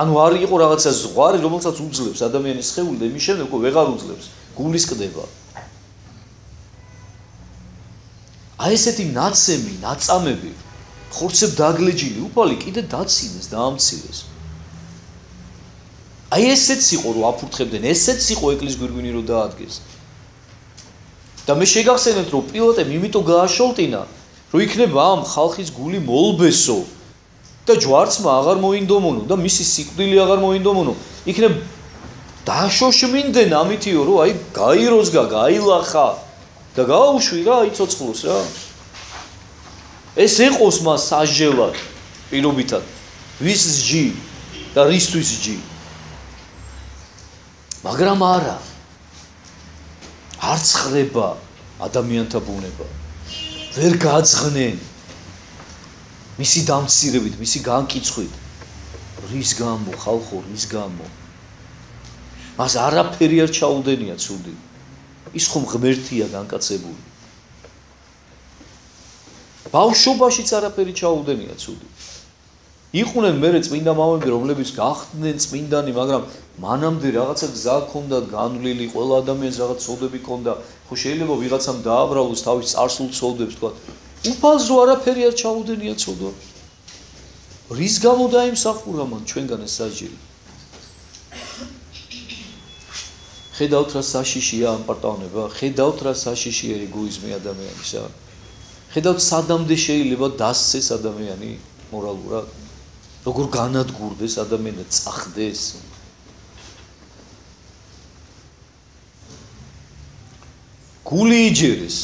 ანუ არ იყო რაღაცა ზღვარი, რომელსაც უძლებს ადამიანის სხეული და იმის შემდეგ ვეღარ უძლებს, გულის კდება. აი ესეთი ნაცემი, ნაწამები, ხორცებ დაგლეჯილი უფალი კიდე დაცინეს, დაამცირეს. აი ესეც იყო რომ აფურთხებდნენ, ესეც იყო ეკლესიის გვირგვინი რომ დაადგეს. და მე შეგახსენეთ რომ პილოტემ იმიტომ გააშოლტინა, რომ იქნება ამ ხალხის გული მოლბესო და ჯვარცმა აღარ მოინდომონო და მისი სიკვდილი აღარ მოინდომონო. იქნება დაშოშმინდნენ ამითიო რომ აი გაიროზგა, გაილახა და გაუშვი რა, აი ცოცხლოს რა. ეს ეყოს მას სასჯელად პირობითად. ვის სჯი და რისთვის სჯი. მაგრამ არა. არ ცხრება ადამიანთა ბუნება. ვერ გაძღნენ მისი დამცირებით, მისი განკიცხვით. რის გამო, ხალხო, რის გამო? მას არაფერი არ ჩაუდენია ცუდი. ის ხომ ღმერთია განკაცებული. ბავშვობაშიც არაფერი ჩაუდენია ცუდი. იყვნენ მერე წმინდა მამები, რომლებიც გახდნენ წმინდანი, მაგრამ მანამდე რაღაცა გზა ჰქონდათ განვლილი, ყველა ადამიანს რაღაც ცოდები ჰქონდა. ხო შეიძლება ვიღაცამ დააბრალოს თავის წარსულ ცოდებს, თქვა. უფალზო არაფერი არ ჩაუდენია ცოდვა. რის გამო დაიმსახურა მან ჩვენგან ეს სასჯელი? ხედავთ რა საშიშია ამ პარტავნება, ხედავთ რა საშიშია ეგოიზმი ადამიანისა. ხედავთ სადამდე შეიძლება დასცეს ადამიანი მორალურად, როგორ განადგურდეს ადამიანი, წახდეს. გული იჯერეს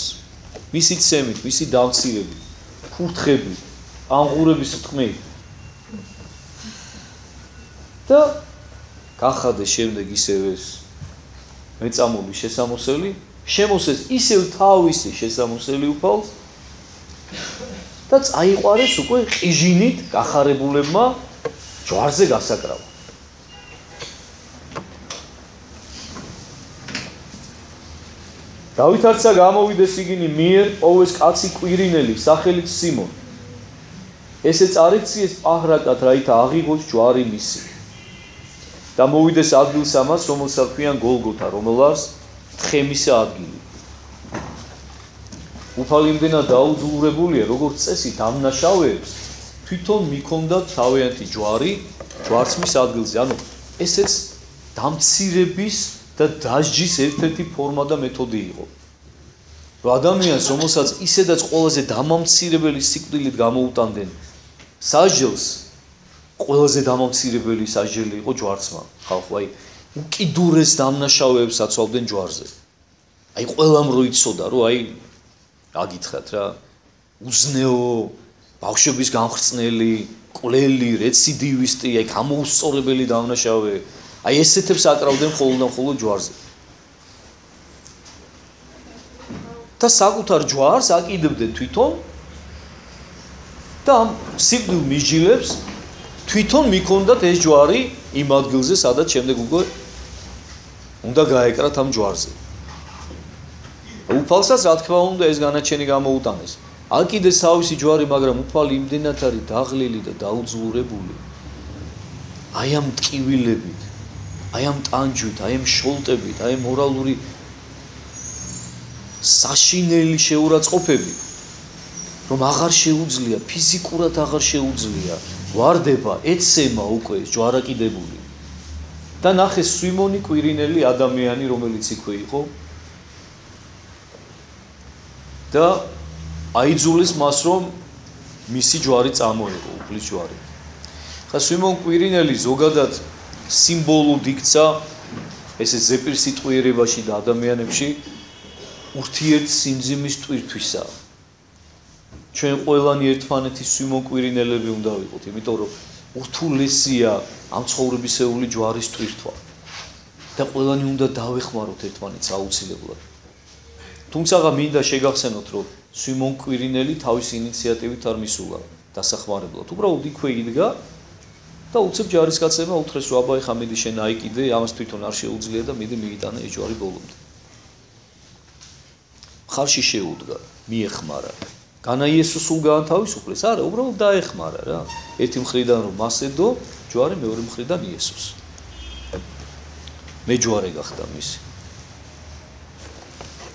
მისი ცემით, მისი დამცირებით, ფურთხებით, ანღურების თქმით და გახადეს შემდეგ ისევ ეს მეწამული შესამოსელი, შემოსეს ისევ თავისი შესამოსელი უფალს და წაიყვარეს უკვე ყიჟინით გახარებულებმა ჯვარზე გასაკრავა. დავით არცა გამოვიდეს იგინი მიერ პოვეს კაცი კვირინელი სახელით სიმონ. ესე წარიქციეს პაჰრაკად რაითა აღიღოს ჯვარი მისი. და მოვიდეს ადგილს ამას, რომელსაც ქვიან გოლგოთა, რომელსაც თხემისა ადგილი. უფალი იმდენად დაუძლურებულია, როგორც წესი დამნაშავეებს თვითონ მიქონდათ თავიანთი ჯვარი, ჯვარცმის ადგილზე. ანუ ესეც დამცირების და დასჯის ერთ-ერთი ფორმა და მეთოდი იყო. რომ ადამიანს, რომელსაც ისედაც ყველაზე დამამცირებელი სიკვდილით გამოუტანდნენ სასჯელს, ყველაზე დამამცირებელი სასჯელი იყო ჯვარცმა. ხალხო, აი უკიდურეს დამნაშავეებს აცვალდნენ ჯვარზე. აი ყველამ რო იცოდა, რომ აი აგითხრათ რა, უზნეო, ბავშვების განხრწნელი, კვლელი, რეციდივისტი, აი გამოუსწორებელი დამნაშავე, აი ესეთებს აკრავდნენ მხოლოდ და მხოლოდ ჯვარზე. და საკუთარ ჯვარს აკიდებდნენ თვითონ და ამ სიკვდილ მისჯილებს თვითონ მიქონდათ ეს ჯვარი იმ ადგილზე, სადაც შემდეგ უკვე უნდა გაეკრათ ამ ჯვარზე. უფალსაც რა თქმა უნდა ეს განაჩენი გამოუტანეს. აკიდეს თავისი ჯვარი, მაგრამ უფალი იმდენად არის დაღლილი და დაუძლურებული. აი ამ ტკივილებით, აი ამ ტანჯვით, აი ამ შოლტებით, აი მორალური საშინელი შეურაცხყოფები, რომ აღარ შეუძლია, ფიზიკურად აღარ შეუძლია, ვარდება, ეცემა უკვე ეს ჯვარაკიდებული. და ნახე სვიმონი კვირინელი ადამიანი, რომელიც იქვე იყო და აიძულეს მას, რომ მისი ჯვარი წამოეღო, უფლის ჯვარი. ხა სვიმონ კვირინელი ზოგადად სიმბოლოდ იქცა ესე ზეპირსიტყვიერებაში და ადამიანებში ურთიერთსიმძიმის ტვირთვისა. ჩვენ ყველანი ერთმანეთის სვიმონ კვირინელები უნდა ვიყოთ, იმიტომ რომ ურთულესია ამ ცხოვრებისეული ჯვარის ტვირთვა და ყველანი უნდა დავეხმაროთ ერთმანეთს აუცილებლად. თუმცა მინდა შეგახსენოთ, რომ სვიმონ კვირინელი თავის ინიციატივით არ მისულა დასახმარებლად. უბრალოდ იქვე იდგა და უცებ ჯარისკაცებმა უთხრეს, რომ აბა ეხა მიდი შენ აიკიდე, ამას თვითონ არ შეუძლია და მიდი მიიტანე ეს ჯვარი ბოლომდე. ხარში შეუდგა, მიეხმარა. განა იესოს სულ გაანთავისუფლეს? არა, უბრალოდ დაეხმარა რა. ერთი მხრიდან რომ მასედო ჯვარი, მეორე მხრიდან იესოს. მეჯვარე გახდა მისი.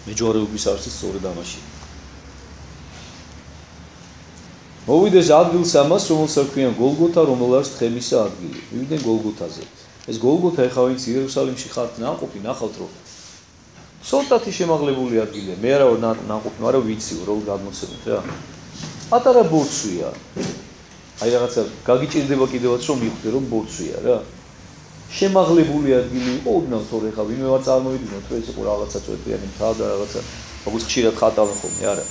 მეჯვარეობის არსი სწორედ ამაში. მოვიდეს ადგილს ამას, რომელსაც ქვიან გოლგოთა, რომელსაც თხემისა ადგილი. მივიდნენ გოლგოთაზე. ეს გოლგოთა ეხლა ვინც იერუსალიმში ხართ ნაყოფი, ნახავთ რომ ცოტათი შემაღლებული ადგილია. მე არა ვარ ნაყოფი, მაგრამ ვიცი რომ გადმოცემით რა. პატარა ბორცვია. აი რაღაცა გაგიჭირდება კიდევაც რომ მიხვდე რომ ბორცვია რა. შემაღლებული ადგილი იყო ოდნავ თორე ხა ვინმე ვარ წარმოვიდგინოთ რომ ეს იყო რაღაცა წვეტიანი მთა და რაღაცა როგორც ხშირად ხატავენ ხოლმე არა.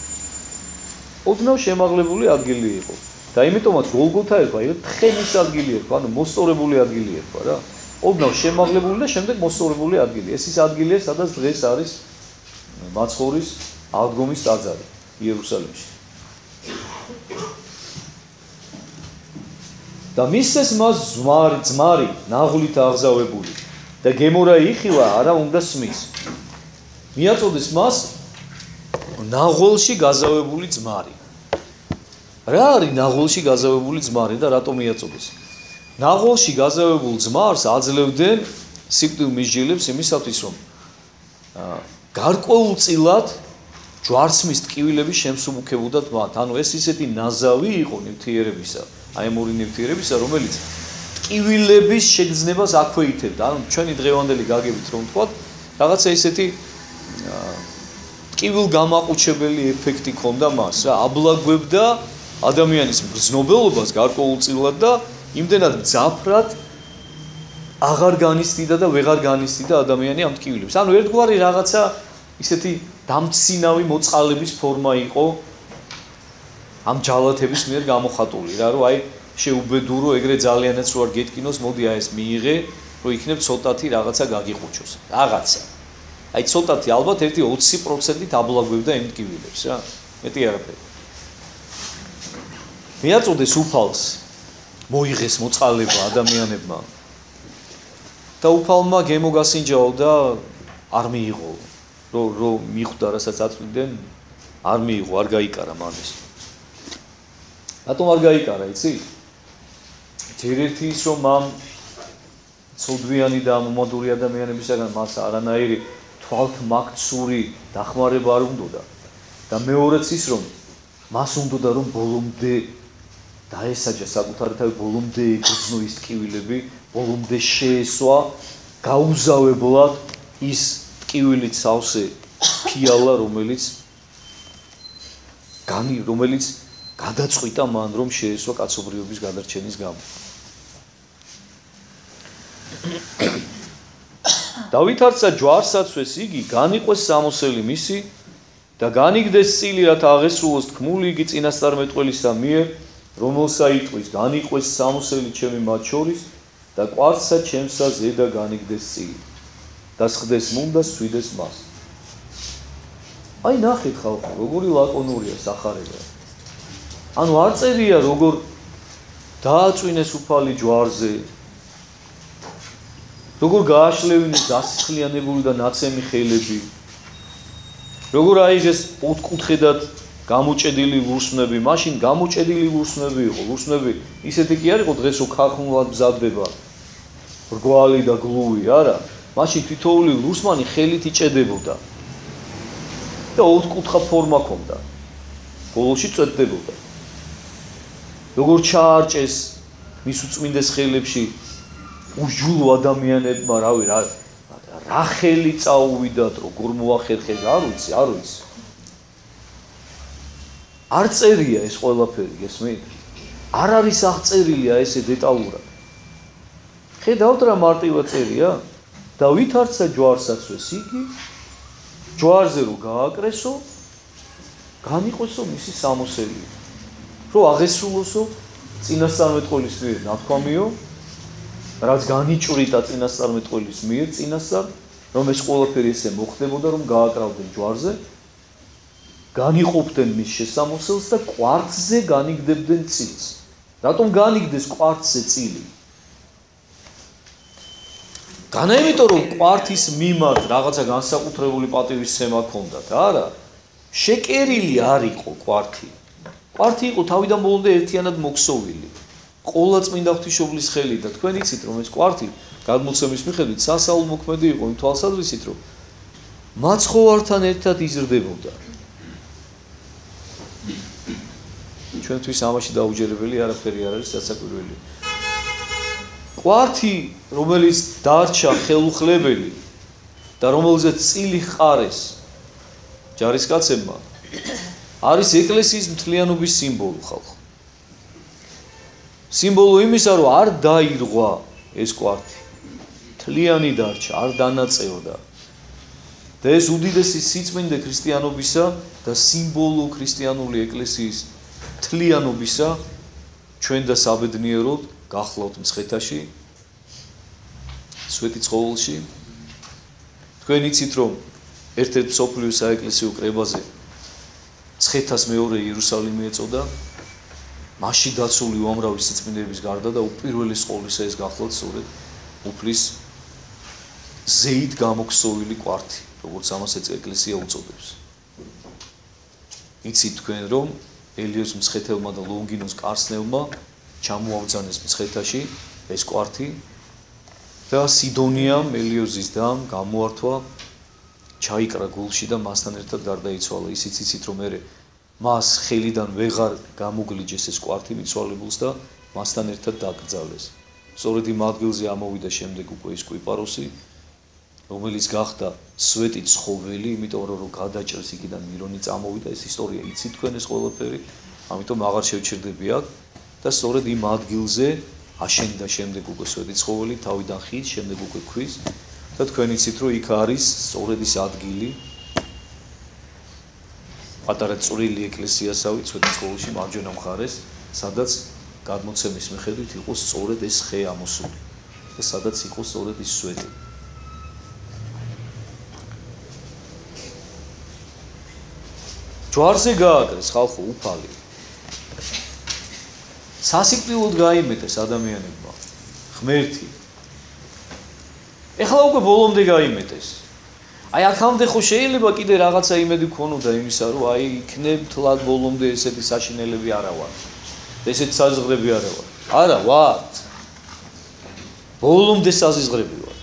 ოდნავ შემაღლებული ადგილი იყო. და იმიტომაც გოლგოთა ერქვა, იყო თხემის ადგილი ერქვა, ანუ მოსწორებული ადგილი ერქვა რა. ოდნავ შემაღლებული და შემდეგ მოსწორებული ადგილი. ეს ის ადგილია, სადაც დღეს არის მაცხოვრის აღდგომის ტაძარი იერუსალიმში. და მისცეს მას ძმარი, ნაღვლით აღზავებული და გემორა იხილა, არა უნდა სმის. მიაწოდეს მას ნაღველში გაზავებული ძმარი. რა არის ნაღველში გაზავებული ძმარი და რატომ მიაწოდეს? ნაღველში გაზავებულ ძმარს აძლევდნენ სიკვდილ მისჯილებს იმისათვის, რომ გარკვეულწილად ჯვარცმის ტკივილების შემსუბუქებოდათ მათ. ანუ ეს ისეთი ნაზავი იყო ნივთიერებისა, აი ამ ორი ნივთიერებისა, რომელიც ტკივილების შეგრძნებას აქვეითებდა. ანუ ჩვენი დღევანდელი გაგებით რომ ვთქვათ, რაღაცა ისეთი ტკივილ გამაყუჩებელი ეფექტი ქონდა მას, რა, აბლაგვებდა ადამიანის მგრძნობელობას გარკვეულწილად და იმდენად ძაფრად აღარ განიცდიდა და ვეღარ განიცდიდა ადამიანი ამ ტკივილებს. ანუ ერთგვარი რაღაცა ისეთი დამცინავი მოწყალების ფორმა იყო ამ ჯალათების მიერ გამოხატული, რა, რომ აი შეუბედურო, ეგრე ძალიანაც რო არ გეტკინოს, მოდი აი ეს მიიღე, რომ იქნებ ცოტათი რაღაცა გაგიხუჩოს. რაღაცა. აი ცოტათი ალბათ 1-20%-ით აბლაგვებდა იმ ტკივილებს, რა. მეტი არაფერი. მიაწოდეს უფალს, მოიღეს მოწყალება ადამიანებმა. და უფალმა გემოგასინჯაო და არ მიიღო. რომ მიხვდა, რასაც აწვდნენ, არ მიიღო, არ გაიკარა მამის. რატომ არ გაიკარა, იცი? ჯერ ერთი ის რომ ამ ცოდვიანი და მომადური ადამიანებისგან მას არანაირი თვალთ მაგცური დახმარება არ უნდოდა და მეორეც ის რომ მას უნდოდა რომ ბოლომდე დაესაჯა საკუთარი თავი ბოლომდე იგრძნო ის ტკივილები ბოლომდე შეესვა გაუზავებლად ის ტკივილით სავსე ფიალა რომელიც გადაწყვიტა მან რომ შეესვა კაცობრიობის გადარჩენის გამო დავით არცა ჯვარს აცვეს იგი განიყვეს სამოსელი მისი და განიგდეს წილი რათა აღესრულოს თქმული იგი წინასწარმეტყველისა მიერ რომელსა იტყვის განიყვეს სამოსელი ჩემი მათ შორის და კვართსა ჩემსა ზედა განიგდეს წილი და სხდეს მუნ და სვიდეს მას აი ნახეთ ხალხო როგორი ლაკონურია სახარება ანუ არ წერია როგორ დააწვინეს უფალი ჯვარზე როგორ გააშლევინეს დასისხლიანებული და ნაცემი ხელები როგორ აიღეს ოთხკუთხედად გამოჭედილი ლურსმნები მაშინ გამოჭედილი ლურსმნები იყო ლურსმნები ისეთი კი არ იყო დღეს ოქახუნლად მზადდება რგვალი და გლუვი არა მაშინ თითოეული ლურსმანი ხელით იჭედებოდა და ოთხკუთხა ფორმა ჰქონდა ბოლოში წვეთდებოდა როგორ ჩაარჭეს მის უწმინდეს ხელებში უჟულო ადამიანებმა რა ხელი წაუვიდათ როგორ მოახერხეს არ ვიცი არ წერია ეს ყველაფერი გესმით არ არის აღწერილია ესე დეტალურად ხედავთ რა მარტივად წერია დავით არცა ჯვარს აცვეს იგი ჯვარზე რო გააკრესო განიყვესო მისი სამოსელი რო აღესრულოსო წინასწარმეტყველის მიერ ნათქვამიო რაც განიჭვრიტა წინასწარმეტყველის მიერ წინასწარ რომ ეს ყველაფერი ესე მოხდებოდა რომ გააკრავდნენ ჯვარზე განიყოფდნენ მის შესამოსელს და კვართზე განიგდებდნენ წილს რატომ განიგდეს კვართზე წილი განა იმიტომ რომ კვართის მიმართ რაღაცა განსაკუთრებული პატივისცემა ჰქონდათ არა შეკერილი არ იყო კვართი იყო თავიდან ბოლომდე ერთიანად მოქსოვილი ყოლა წმინდა ღვთისმშობლის ხელით და თქვენ იცით რომ ეს კვართი გადმოცემის მიხედვით სასაულ მოქმედი იყო იმ თვალსაზრისით რომ მაცხოვართან ერთად იზრდებოდა ჩვენთვის ამაში დაუჯერებელი არაფერი არ არის სასაკვირველი კვართი რომელიც დარჩა ხელუხლებელი და რომელზეც წილი ხარეს ჯარისკაცებმა არის ეკლესიის მთლიანობის სიმბოლო ხალხო სიმბოლო იმისა რომ არ დაირღვა ეს კვართი მთლიანი დარჩა არ დანაწეოდა და ეს უდიდესი სიწმინდე ქრისტიანობისა და სიმბოლო ქრისტიანული ეკლესიის მთლიანობისა ჩვენ და საბედნიეროდ გახლავთ მცხეთაში სვეტი ცხოველში თქვენ იცით რომ ერთ-ერთ მსოფლიო საეკლესიო კრებაზე მცხეთას მეორე იერუსალიმი ეწოდა მასში დაცული უამრავი სიწმინდეების გარდა და უპირველეს ყოვლისა ეს გახლავთ სწორედ უფლის ზეით გამოქსოვილი კვართი როგორც ამას ეკლესია უწოდებს იცით თქვენ რომ ელიოს მცხეთელმა და ლონგინოს კარსნელმა ჩამოავძანეს მცხეთაში ეს კვართი და სიდონიამ ელიოზის დამ გამოართვა ჩაიკრა გულში და მასთან ერთად გარდაიცვალა ისიც იცით რომ მე მას ხელიდან ვეღარ გამოგლიჯეს ეს კვართი მიცვალებულს და მასთან ერთად დაკრძალეს სწორედ იმ ადგილზე ამოვიდა შემდეგ უკვე ის კვიპაროსი რომელიც გახდა სვეტი ცხოველი იმიტომ რომ გადაჭრეს იქიდან მირონი წამოვიდა ეს ისტორია იცით თქვენ ეს ყველაფერი ამიტომ აღარ შევჩერდები აქ და სწორედ იმ ადგილზე აშენდა შემდეგ უკვე სვეტი ცხოველი თავიდან ხის შემდეგ უკვე ქვის და თქვენ იცით რომ იქ არის სწორედ ის ადგილი პატარა წვრილი ეკლესიასავით სვეტი ცხოველში მარჯვენა მხარეს სადაც გადმოცემის მიხედვით იყო სწორედ ეს ხე ამოსული და სადაც იყო სწორედ ის სვეტი ჯვარზე გააკრეს ხალხო უფალი სასიკვდილოდ გაიმეტეს ადამიანებმა ღმერთი ეხლა უკვე ბოლომდე გაიმეტეს აი აქამდე ხო შეიძლება კიდე რაღაცა იმედი ქონოდა იმისა რომ აი იქნებ თლად ბოლომდე ესეთი საშინელები არა ვარ ესეთი საზღვრები არა ვარ არა ვარ ბოლომდე საზიზღრები ვარ.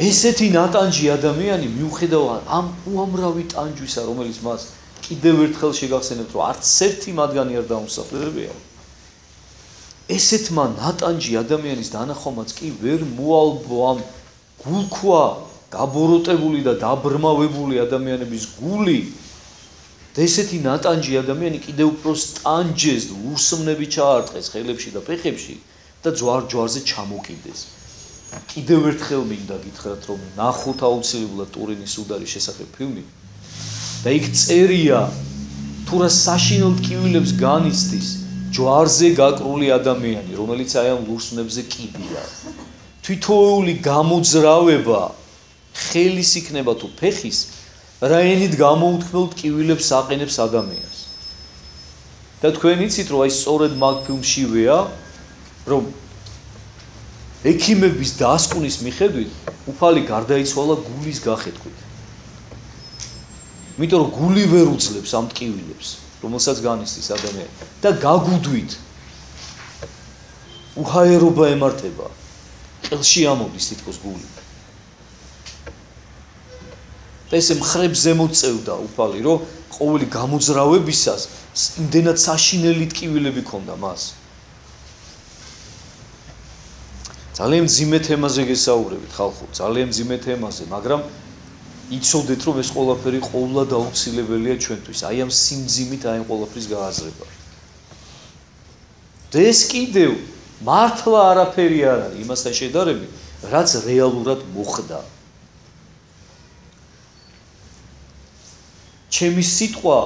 ესეთი ნატანჯი ადამიანი მიუხედავად ამ უამრავი ტანჯვისა, რომელიც მას კიდევ ერთხელ შეგახსენებთ, რომ არც ერთი მათგანი არ დაუმსახურებია. ესეთმა ნატანჯი ადამიანის დანახვამაც კი ვერ მოალბო ამ გულქვა გაბოროტებული და დაბრმავებული ადამიანების გული. და ესეთი ნატანჯი ადამიანი კიდევ უფრო სტანჯეს, ურსმნები ჩაარტყეს ხელებში და ფეხებში და ჯვარ-ჯვარზე ჩამოკიდეს. კიდევ ერთხელ მინდა გითხრათ, რომ ნახოთ აუცილებლად ტურინის უდარის შესახებ ფილმი და იქ წერია თუ რა საშინელ ტკივილებს განიცდის ჯვარზე გაკრული ადამიანი, რომელიც აი ამ ლურსმნებზე კიდია. თვითოეული გამოძრავება ხელის იქნება თუ ფეხის, რა ენით გამოუთქმელ ტკივილებს აყენებს ადამიანს. და თქვენ იცით, რომ აი სწორედ მაგ ფილმშივეა, რომ ექიმების დასკვნის მიხედვით უფალი გარდაიცვალა გულის გახეთქვით. იმიტომ რომ გული ვერ უძლებს ამ ტკივილებს, რომელსაც განიცდის ადამიანი და გაგუდვით უჰაერობა ემართება, ყელში ამოდის თითქოს გული. და ესე მხრებს ზემოთ წევდა უფალი, რომ ყოველი გამოძრავებისას იმდენად საშინელი ტკივილები ქონდა მას. ძალიან მძიმე თემაზე გესაუბრებით ხალხო, ძალიან მძიმე თემაზე, მაგრამ იცოდეთ, რომ ეს ყველაფერი ყოვლად აუცილებელია ჩვენთვის, აი ამ სიმძიმით აი ამ ყველაფრის გააზრება. და ეს კიდევ მართლა არაფერი არ არის იმასთან შედარებით, რაც რეალურად მოხდა. ჩემი სიტყვა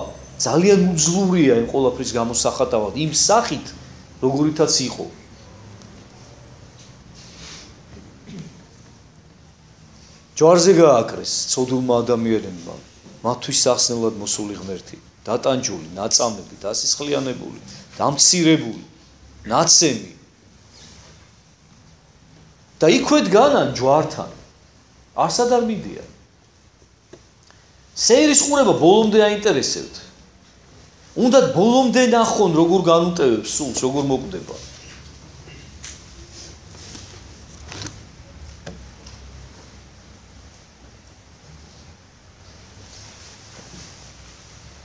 ძალიან უძლურია იმ ყველაფრის გამოსახატავად, იმ სახით, როგორითაც იყო. ჯვარზე გააკრეს ცოდულმა ადამიანებმა, მათთვის სახსნელად მოსული ღმერთი, დატანჯული, ნაწამები, დასისხლიანებული, დამცირებული, ნაცემი. და იქვე დგანან ჯვართან, არსად არ მიდიან. სეირის ყურება ბოლომდე აინტერესებთ. უნდათ ბოლომდე ნახონ, როგორ განუტევებს სულს, როგორ მოკვდება.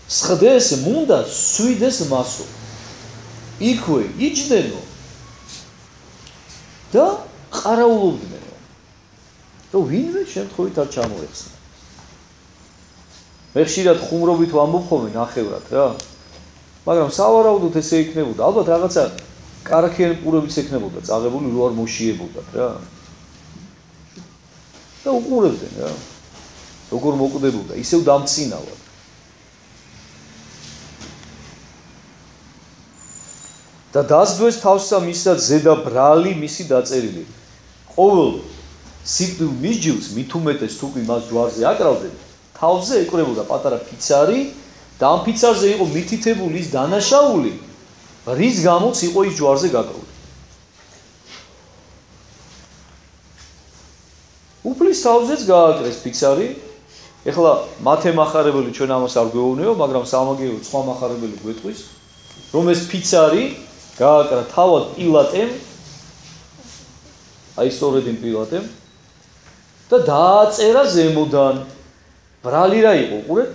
სხდეს მუნდა სვიდეს მასო. იქვე იჯდენო და ყარაულობდნენ, რომ ვინმე შემთხვევით არ ჩამოეხსნა. მე ხშირად ხუმრობით ვამბობ ხოლმე ნახევრად რა. მაგრამ სავარაუდოდ ესე იქნებოდა, ალბათ რაღაცა კარაქიანი პურებიც ექნებოდა, წაღებული რო არ მოშიებოდათ რა. და უყურებდნენ რა. როგორ მოკვდებოდა, ისევ დამწინავად. და დასდვეს თავსა მისად ზედა ბრალი მისი დაწერილი. ყოველ სიკვდილ მისჯილს მით უმეტეს თუ კი მას ჯვარზე აკრავდნენ, თავზე ეკრებოდა პატარა ფიცარი და ამ ფიცარზე იყო მითითებული ის დანაშაული, რის გამოც იყო ის ჯვარზე გაკრული. უფლის თავზეც გააკრეს ფიცარი. ეხლა მათე მახარებელი ჩვენ ამას არ გვეუბნებო, მაგრამ სამაგიეროდ სხვა მახარებელი გვეტყვის, რომ ეს ფიცარი გააკრა თავად პილატემ, აი სწორედ იმ პილატემ და დააწერა ზემოდან. ბრალი რა იყო, უყურეთ?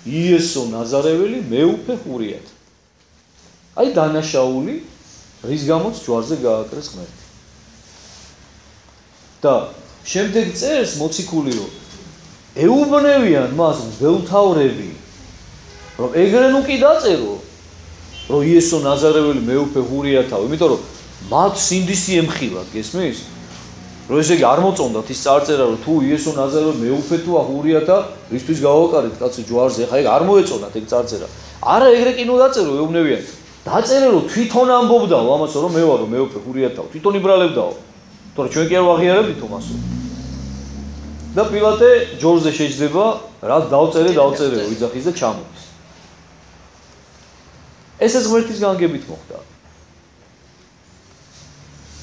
იესო ნაზარეველი მეუფე ხურიათ. აი დანაშაული, რის გამოც ჯვარზე გააკრეს ღმერთი. და შემდეგ წერს მოციქული, რომ ეუბნევიან მას მღვდელმთავრები, რომ ეგრე ნუ კი დაწერო, რომ იესო ნაზარეველი მეუფე ხურიათაო, იმიტომ რომ მათ სინდისი ემხილათ, გესმის? რომ ესე იგი არ მოწონდათ ის წარწერა, რომ თუ იესო ნაზარეველი მეუფე თუ ხურიათა, რისთვის გავაკარეთ კაცო ჯვარზე, ხა ეგ არ მოეწონათ ეგ წარწერა. არა ეგრე კი ნუ დაწერო, ეუბნევიან. დაწერე რომ თვითონ ამბობდაო ამასო, რომ მე ვარო მეუფე ხურიათაო, თვითონ იბრალებდაო. თორე ჩვენ კი არ ვაღიარებდით თომასო. და პილატე ჯორზე შეჯდება, რა დავწერეო, იძახის და ჩამოდის. ესეც ღმერთის განგებით მოხდა.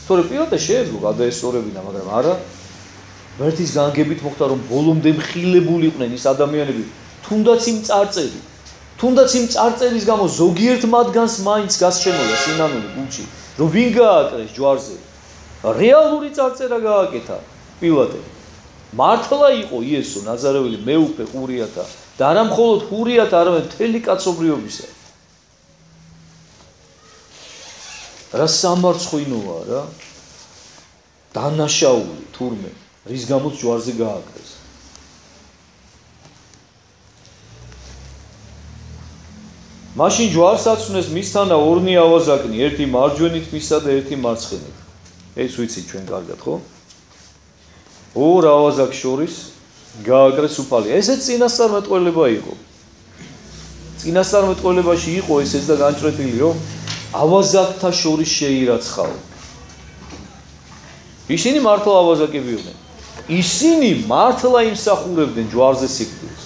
თორე პილატე შეეძლო გადაესწორებინა, მაგრამ არა, ღმერთის განგებით მოხდა, რომ ბოლომდე მხილებული იყვნენ ის ადამიანები, თუნდაც იმ წარწერის გამო ზოგიერთ მათგანს მაინც გასჩენოლა სინანული გულში რომ ვინ გააკრეს ჯვარზე რეალური წარწერა გააკეთა პილატემ მართლა იყო იესო ნაზარეველი მეუფე ხურიათა და არა მხოლოდ ხურიათა არამედ მთელი კაცობრიობისა რა სამარცხვინოა რა დანაშაული თურმე რის გამოც ჯვარზე გააკრეს მაშინ ჯვარს აცვნეს მისთანა ორნი ავაზაკნი ერთი მარჯვენით მისსა და ერთი მარცხენით ეს ვიცით ჩვენ კარგად ხო ორ ავაზაკს შორის გააკრეს უფალი ესეც წინასწარმეტყველება იყო წინასწარმეტყველებაში იყო ესეც და განჭრეტილი რომ ავაზაკთა შორის შეირაცხაო ისინი მართლა ავაზაკები იყვნენ ისინი მართლა იმსახურებდნენ ჯვარზე სიკვდილს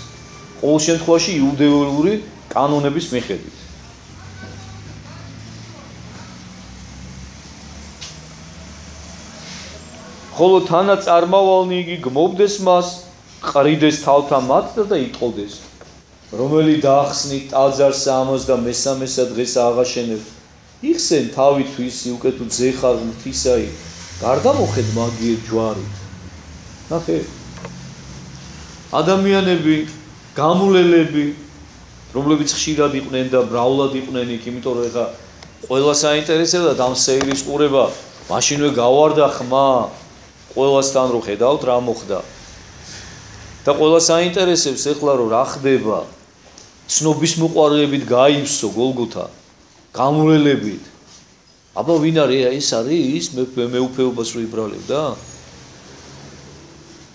ყოველ შემთხვევაში იუდეური კანონების მიხედვით ხოლო თანაც წარმავალნი იგი გმობდეს მას ყრიდეს თავთა მათდა და იტყოდეს რომელი დაახსნით ტაძარს 63 დღეს აღაშენებ იხსენ თავისთვის უკეთო ძეხარ მთისაი გარდამოხედ მაგიერ ჯვარით ნახე ადამიანები გამულელები რომლებიც ხშირად იყვნენ და მრავლად იყვნენ იქ იმიტომ რომ ეხა ყველა საინტერესებდა ამ სეირის ყურება მაშინვე გავარდა ხმა ყველასთან რო ხედავთ რა მოხდა და ყველა საინტერესებს ეხლა რომ რა ხდება ცნობის მოყვარეებით გაივსო გოლგოთა გამულელებით აბა ვინ არის ეს არის მეუფეობას რო იბრალებდა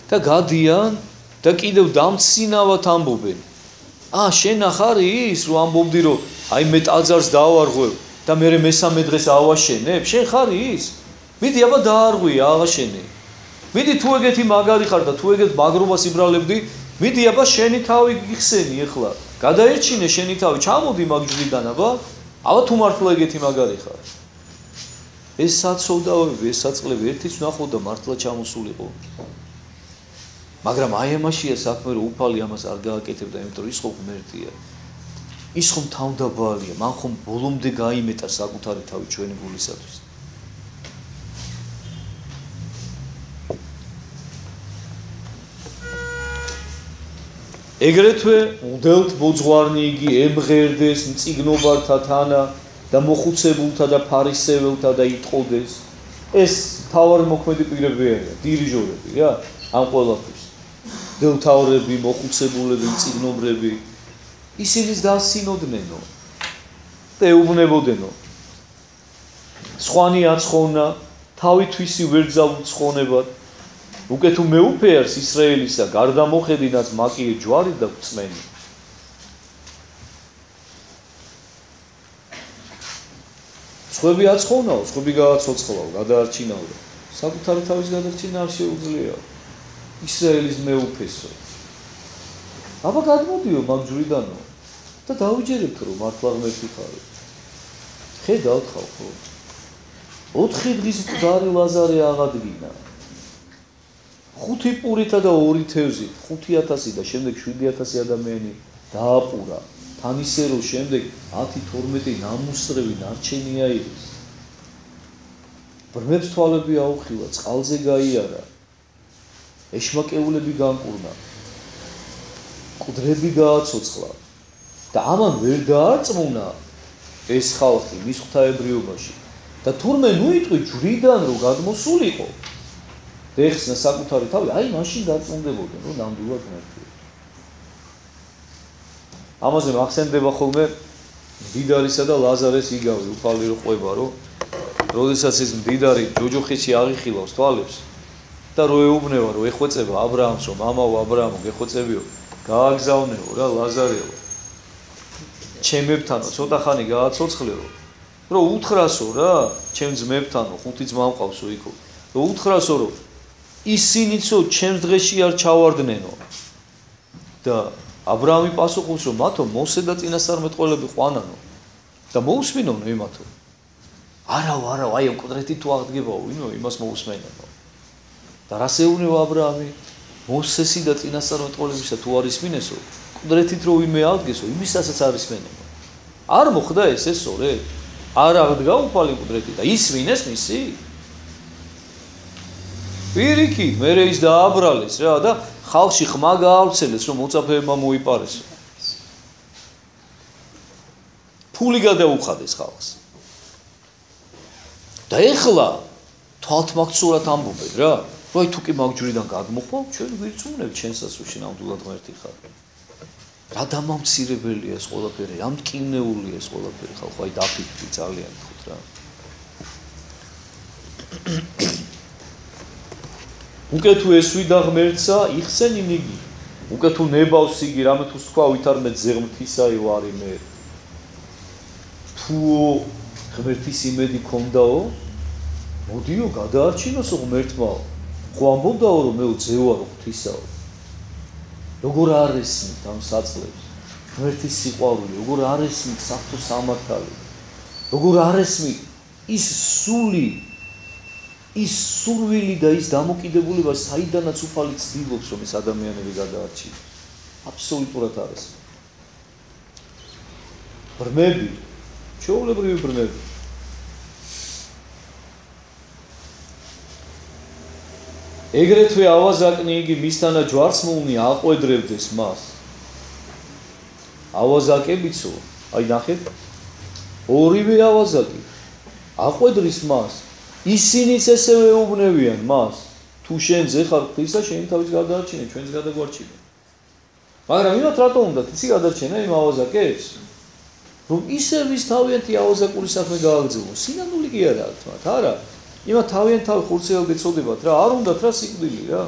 და გადიან და კიდევ დამცინავად ამბობენ შენ ახარ ის რომ ამბობდი რომ აი მე ტაძარს დავარღვევ და მე მესამე დღეს ავაშენებ შენ ხარ ის მიდი აბა დაარღვია აღაშენე მიდი თუ ეგეთი მაგარი ხარ და თუ ეგეთ მაგრობას იბრალებდი მიდი აბა შენი თავი გიხსენი ახლა გადაერჩინე შენი თავი ჩამოდი მაგჯვრიდან აბა თუ მართლა ეგეთი მაგარი ხარ ეს საცოდავები ეს საწყლები ერთიც ნახავდა მართლა ჩამოსულიყო მაგრამ აი ამაშია საქმე რომ უფალი ამას არ გააკეთებდა იმიტომ რომ ის ხო ღმერთია ის ხომ თავმდაბალია მან ხომ ბოლომდე გაიმეტა საკუთარი თავი ჩვენი გულისათვის ეგრეთვე უდელთ ბოძღვარნი იგი ემღერდეს მწიგნობართა თანა და მოხუცებულთა და ფარისეველთა და იტყოდეს ეს თავარმოქმედი პირები არიან დირიჟორები რა ამ ყველაფრის დელთავრები მოხუცებულები მწიგნობრები ისინიც დაასინოდნენო და ეუბნებოდენო სხვანი აცხონა თავითვისი ვერძალ ცხონებად უკეთო მეუფე არის ისრაელისა გარდამოხედინაც მაკიე ჯვარი და წმენი სხვები აცხონაო სხვები გააცოცხლაო გადაარჩინაო საკუთარი თავის გადარჩინა არ შეუძლიაო ისრაელის მეუფესო აბა გადმოდიო მაგჯვრიდანო და დაუჯერებთ რომ მართლა ღმერთი ხარ ხედავთ ხალხო 4 დღის მკვდარი ლაზარე აღადგინა 5 პურითა და 2 თევზით 5000 და შემდეგ 7000 ადამიანი დააპურა თან ისე რომ შემდეგ 10-12 ნამუსრევი ნარჩენია ის ბრმებს თვალები აუხილა წყალზე გაიარა ეშმაკეულები განკურნა მკვდრები გააცოცხლა და ამან ვერ დაარწმუნა ეს ხალხი მის ღვთაებრიობაში და თურმე ნუ იტყვი ჯვრიდან რომ გადმოსულიყო ეხსნა საკუთარი თავი აი მაშინ დაწუნდებოდნენ რომ ნამდვილად ღმერთია ამაზე მახსენდება ხოლმე მდიდარისა და ლაზარეს იგავი უფალი რო ყვება რომ როდესაც ეს მდიდარი ჯოჯოხიში აღიხილავს თვალებს და რო ეუბნება რომ ეხვეწება ა ブラ ამს რომ მამაო ა ブラ ამო გეხვეწებიო გააგზავნეო რა ლაზარეო ჩემებთანო ცოტა ხანი გააცოცხლეო რომ უთხრასო რა ჩემ ძმებთანო 5 ძმა მყავსო იქო რომ უთხრასო რომ ისინიცო ჩემს დღეში არ ჩავარდნენო და ა ブラ ამი პასუხობს რომ მათო მოსე და წინასწარმეტყველები ყვანანო და მოусმინონო იმათო არა აი მკვდრეთი თუ აღდგებაო ვინო იმას მოусმენო და რას ეუბნება ა ブラ ამი მოსესი და წინასწარმეტყველებისა თუ არ ისმინესო მკვდრეთით რო ვინმე აღდგესო იმისასაც არ ისმენებო არ მოხდა ეს სწორედ არ აღდგა უფალი მკვდრეთი და ისმინეს მისი პირიქით მე ის დააბრალეს რა და ხალხში ხმა გაავრცელეს რომ მოწაფეებმა მოიპარეს ფული გადაუხადეს ხალხს და ეხლა თვალთმაქცურად ამბობენ რა რომ აი თუ კი მაგჯვრიდან გადმოხვალ ჩვენ ვირწმუნებთ ჩვენსაც უშინ ნამდვილად ღმერთი ხარ რა დამამცირებელია ეს ყველაფერი რა მტკივნეულია ეს ყველაფერი ხალხო აი დაფიქრდი ძალიან ხოთ რა უკვე თუ ესვიდა ღმერთსა იხსენი ნიგი უკვე თუ ნებავს იგი რამე თუ თქვა ვითარმე ზეღმთისაი ვარი მე თუ ღმერთის იმედი ქონდაო მოდიო გადაარჩინოსო ღმერთმა ხო ამბობდაო რომ მეო ძევარო ღვთისაო როგორ არ ესმით ამ საწყლებს ღმერთის სიყვარული როგორ არ ესმით საფრთხო სამართალი როგორ არ ესმით ის სული ის სურვილი და ის დამოკიდებულება საიდანაც უფალი ცდილობს რომ ეს ადამიანები გადაარჩინოს აბსოლუტურად არ ესმით ბრმები ჩვეულებრივი ბრმები ეგრეთვე ავაზაკნი იგი მისთანა ჯვარცმულნი აყვედრებდეს მას ავაზაკებიცო აი ნახეთ ორივე ავაზაკი აყვედრის მას ისინიც ესევე ეუბნებიან მას თუ შენ ზეხარ ღვთისა შენი თავის გადაარჩინე ჩვენს გადაგვარჩინე მაგრამ იმათ რატომ უნდათ ისი გადარჩენა იმ ავაზაკებს რომ ისევ ის თავიანთი ავაზაკური საქმე გააგრძელოს სინანული კი არა თმათ არა იმათ თავიანთავი ხურციელად ეწოდებათ რა არ უნდათ რა სიკვდილი რა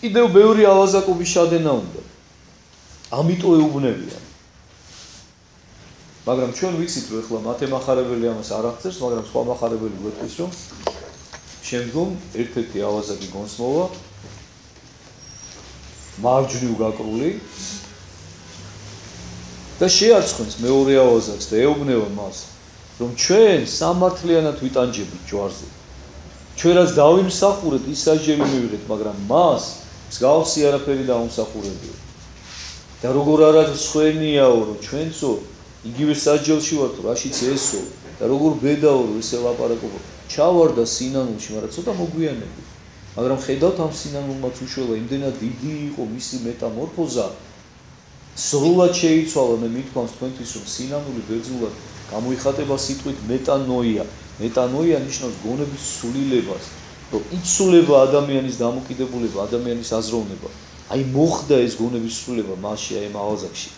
კიდევ ბევრი ავაზაკობის შადენა უნდა ამიტომ ეუბნებიან მაგრამ ჩვენ ვიცით რომ ეხლა მათემახარებელი ამას არ აღწერს მაგრამ სხვა מחარებელი გვეტყვის რომ შემდგომ ერთ-ერთი ავაზაკი გონსმოვა მარჯვნივ გაკრული და შეარცხნს მეორე ავაზაკს და ეუბნება მას რომ ჩვენ სამართლიანად ვიტანჯებით ჯვარზე ჩვენ რაც დავიმსახურეთ ის საჯელი მივიღეთ მაგრამ მას მსგავსი არაფერი დაუმსახურებია და როგორ არა სხვენიაო რომ ჩვენцо იგივე საჯელში ვართ რაშიც ესო და როგორ ბედაო რომ ესე ლაპარაკობ ჩავარდა სინანულში მაგრამ ცოტა მოგვიანები მაგრამ ხედავთ ამ სინანულმაც უშველა იმდენად დიდი იყო მისი მეტამორფოზა სრულად შეიცვალა მე მithქვამს თქვენთვის რომ სინანული ბერძნულად გამოიხატება სიტყვით მეტანოია მეტანოია ნიშნავს გონების სულილებას რომ იცვლება ადამიანის დამოკიდებულება ადამიანის აზროვნება აი მოხდა ეს გონების სულილება მასში აი ამ ავაზაკში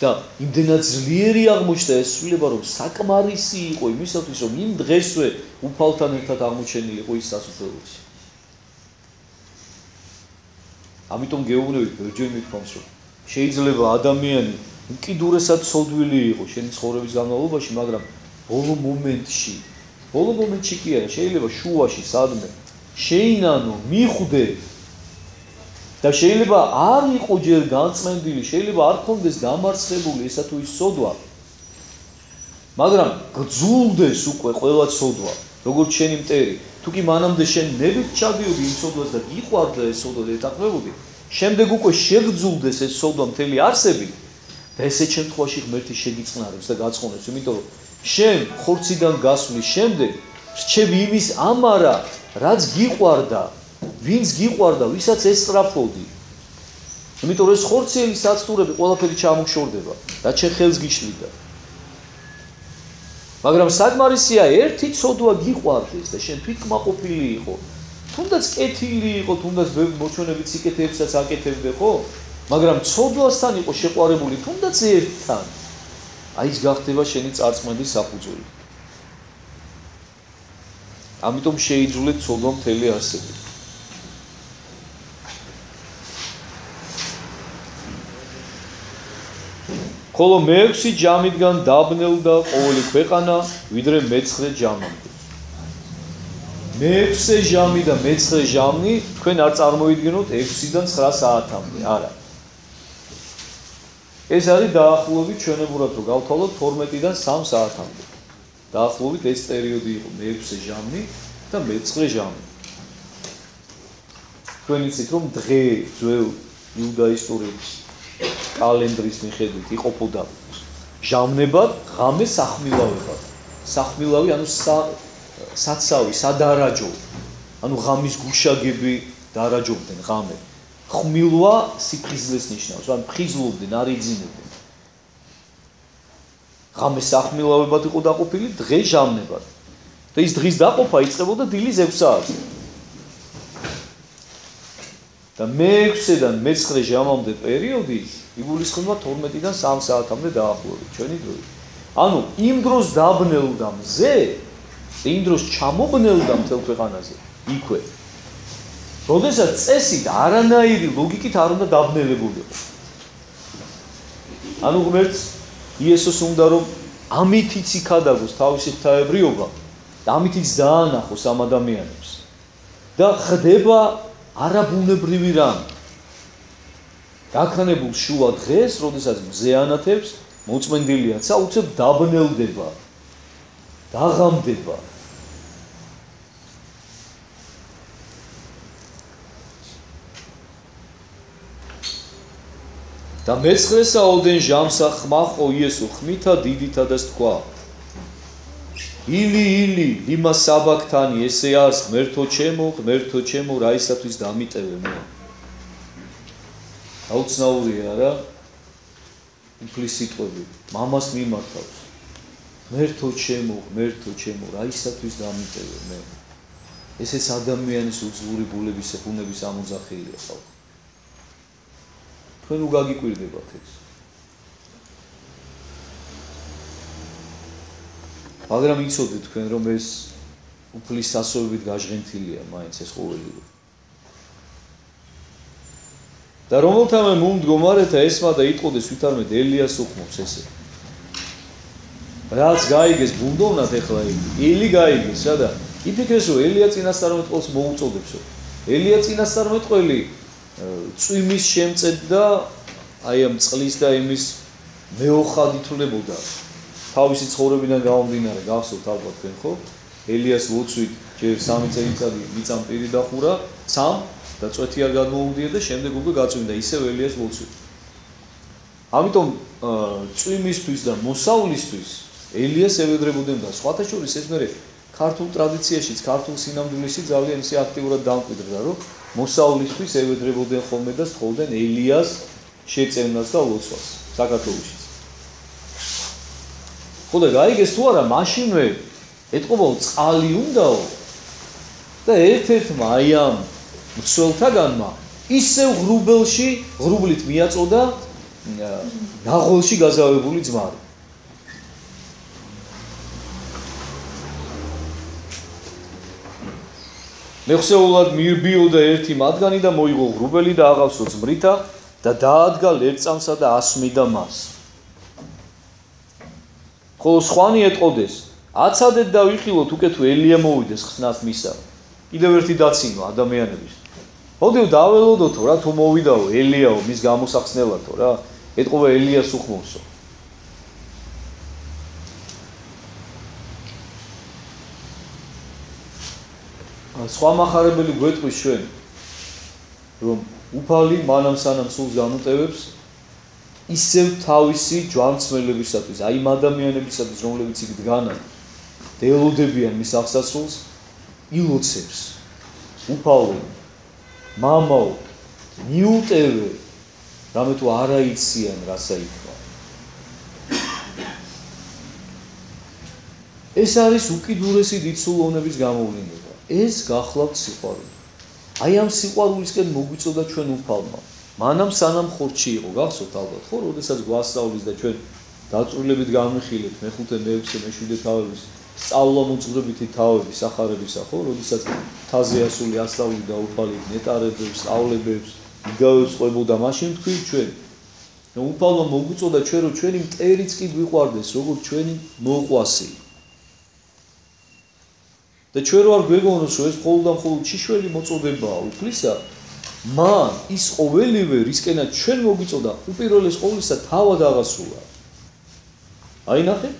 და იმდენად ძლიერი აღმოჩნდა ეს სულილება რომ საკმარისი იყო იმისათვის რომ იმ დღესვე უფალთან ერთად აღმოჩენილიყო ის სასუფეველში ამიტომ გეუბნებით ბერჯერი მithქვამს რომ შეიძლება ადამიანი უკიდურესად ცოდვილი იყო შენი ცხოვრების განმავლობაში მაგრამ ბოლო მომენტში კი არა შეიძლება შუაში სადმე შეინანო მიხვდე და შეიძლება არ იყო ჯერ განწმენდილი შეიძლება არ ქონდეს დამარცხებული ესა თუ ის სოდვა მაგრამ გძულდეს უკვე ყველა სოდვა როგორც შენი მტერი თუ კი მანამდე შენ ნებით ჩადიოდი იმ სოდვას და გიყვარდა ეს სოდვა და ეთანხმებოდი შემდეგ უკვე შეგძულდეს ეს სოდვა მთელი არსები და ესე შემთხვევაში ღმერთი შეგიწყნარებს და გაცხონებს იმიტომ რომ შენ ხორციდან გასვლის შემდეგ რჩები იმის ამარა რაც გიყვარდა ვინც გიყვარდა ვისაც ესწრაფოდი იმიტომ რომ ეს ხორციელი საცდურები ყველაფერი ჩამოგშორდება და შენ ხელს გიშლიდა მაგრამ საკმარისია ერთი ცოდვა გიყვარდეს და შენ თვითკმაყოფილი იყო თუნდაც კეთილი იყო თუნდაც მოჩვენებით სიკეთეებსაც აკეთებდე ხო მაგრამ ცოდვასთან იყო შეყვარებული თუნდაც ერთთან აი ის გახდება შენი წარწმენდის საფუძველი ამიტომ შეიძულეთ ცოდვა მთელი არსები ხოლო მე-6 ჯამიდან დაბნელდა ყოველი ქვეყანა ვიდრე მე-9 ჯამამდე მე-6 ჯამი და მე-9 ჯამი თქვენ არ წარმოიდგენოთ 6-დან 9 საათამდე არა ეს არის დაახლოებით ჩვენებურად რომ გავთვალოთ 12-დან 3 საათამდე დაახლოებით ეს პერიოდი იყო მე-6 ჯამი და მე-9 ჯამი თქვენ იცით რომ დღე ძველ იუდაისტური კალენდრის მიხედვით იყოფოდა ჟამნებად, ღამე სახმილავებად. სახმილავი, ანუ საცავი, სადარაჯო. ანუ ღამის გუშაგები დარაჯობდნენ ღამე. ხმილვა სიფხიზლეს ნიშნავს, ანუ ფხიზლობდნენ, არ იძინებდნენ. ღამე სახმილავებად იყო დაყოფილი, დღე ჟამნებად. და ის დღის დაყოფა იწყებოდა დილის 6 საათზე. და მე-6-დან მე-9 ჟამამდე პერიოდი იგულისხმება 12-დან 3 საათამდე დაახლოებით ჩვენი დროით. ანუ იმ დროს დაბნელდა მზე, იმ დროს ჩამობნელდა მთელ ქვეყანაზე იქვე. როდესაც წესით არანაირი ლოგიკით არ უნდა დაბნელებულიყო. ანუ ღმერთს იესოს უნდა რომ ამითიც იქადაგოს თავისი ღვთაებრიობა და ამითიც დაანახოს ამ ადამიანებს. და ხდება არაბუნებრივი რამ. გაქნებულ შუა დღეს, როდესაც მზე ანათებს, მოწმენდილიაცა უცებ დაბნელდება. დაღამდება. და მე-9-სა ოდენ ჟამსა ხმახო იესო ხმითა დიდითა და თქვა: ილი ილი იმა საბაქთანი ესე არის ღმერთო ჩემო რა ისათვის დამიტევე მე. აუცნაურია რა უფლის სიტყვები მამას მიმართავს. ღმერთო ჩემო რა ისათვის დამიტევე მე. ესეც ადამიანის უძლური ბულების ბუნების ამოძახილია ხალხი. თქვენ უგაგიკვირდებათ ეს. მაგრამ იცოდეთ თქვენ რომ ეს უფლის სასწაულებით გაჟღენთილია მაინც ეს ყოველივე. და რომელთამე მომდგომარეთა ესმა და იტყოდეს ვითარმე ელიას უხმობს ესე. რაც გაიგეს ბუნდოვნად ეხლა ილი გაიგეს რა და იფიქრეს რომ ელია წინასწარმეტყველს მოუწოდებსო. ელია წინასწარმეტყველი წვიმის შემწედ და აი ამ წყლის და იმის მეოხად ითვლებოდა. თავისი ცხოვრებიდან გამომდინარე გახსოვთ ალბათ თქვენ ხო? ელიას ლოცვით ჯერ 3 წელიწადი მიწამ პირი დახურა, ცამ და წვეთი არ გადმოუდია და შემდეგ უკვე გაწვიმდა ისევ ელიას ლოცვით. ამიტომ წვიმისთვის და მოსავლისთვის ელიას ევედრებოდნენ და სხვათა შორის ეს მერე ქართულ ტრადიციაშიც, ქართულ სინამდვილეში ძალიან ისე აქტიურად დამკვიდრდა, რომ მოსავლისთვის ევედრებოდნენ ხოლმე და სთხოვდნენ ელიას შეწევნას და ლოცვას საქართველოში. ხო და გაიგეს თუ არა, მაშინვე ეთყობაო წყალი უნდაო და ერთ-ერთმა აი ამ მცველთაგანმა ისევ ღრუბლით მიაწოდა ნაღველში გაზავებული ძმარი. მეხსეულად მირბიოდა ერთი მათგანი და მოიღო ღრუბელი და აღავსო ძმრითა და დაადგა ლერწამსა და ასმიდა მას. ხოლო სხვანი ეტყოდეს, აცადეთ და ვიხილოთ უკვე თუ ელია მოვიდეს ხსნას მისა. კიდევ ერთი დაცინვა ადამიანების. მოდიო დაველოდოთო რა თუ მოვიდაო ელიაო მის გამოსახსნელათო რა. ეტყობა ელიას უხმოვსო. სხვა מחარებელი გვეტყვის ჩვენ რომ უფალი მანამ სანამ სულს განუტევებს ისევ თავისი ჯვარცმელებისათვის, აი იმ ადამიანებისათვის, რომლებიც იქ დგანან, ელოდებიან მის აღსასრულს, ილოცებს. უფალო, მამაო, მიუტევე, რამე თუ არა იციან რასა ითქვა. ეს არის უკიდურესი დიდსულოვნების გამოვლინება. ეს გახლავთ სიყვარული. აი ამ სიყვარულისკენ მოგვიწოდა ჩვენ უფალმა. მანამ სანამ ხორცში იყო, გახსოვთ ალბათ, ხო, როდესაც გვასწავლის და ჩვენ დაწვრილებით განვიხილეთ მე-5, მე-6, მე-7 თავების სწავლა მოძღვრებითი თავების სახარებისა, ხო, როდესაც თაზე ასული ასწავლიდა უფალი ნეტარებებს, სწავლებებს, იგავებს ყვებოდა, მაშინ თქვი ჩვენ. რომ უფალმა მოგვიწოდა ჩვენ რომ ჩვენი მტერიც კი გვიყვარდეს, როგორც ჩვენი მოყვასი. და ჩვენ რო არ გვეგონოს რომ ეს მხოლოდ და მხოლოდ ჭიშველი მოწოდებაა უფლისა, მან ის ყოველივე რისკენაც ჩვენ მოგვიწოდა უპირველეს ყოვლისა თავად აღასრულა. აი ნახეთ.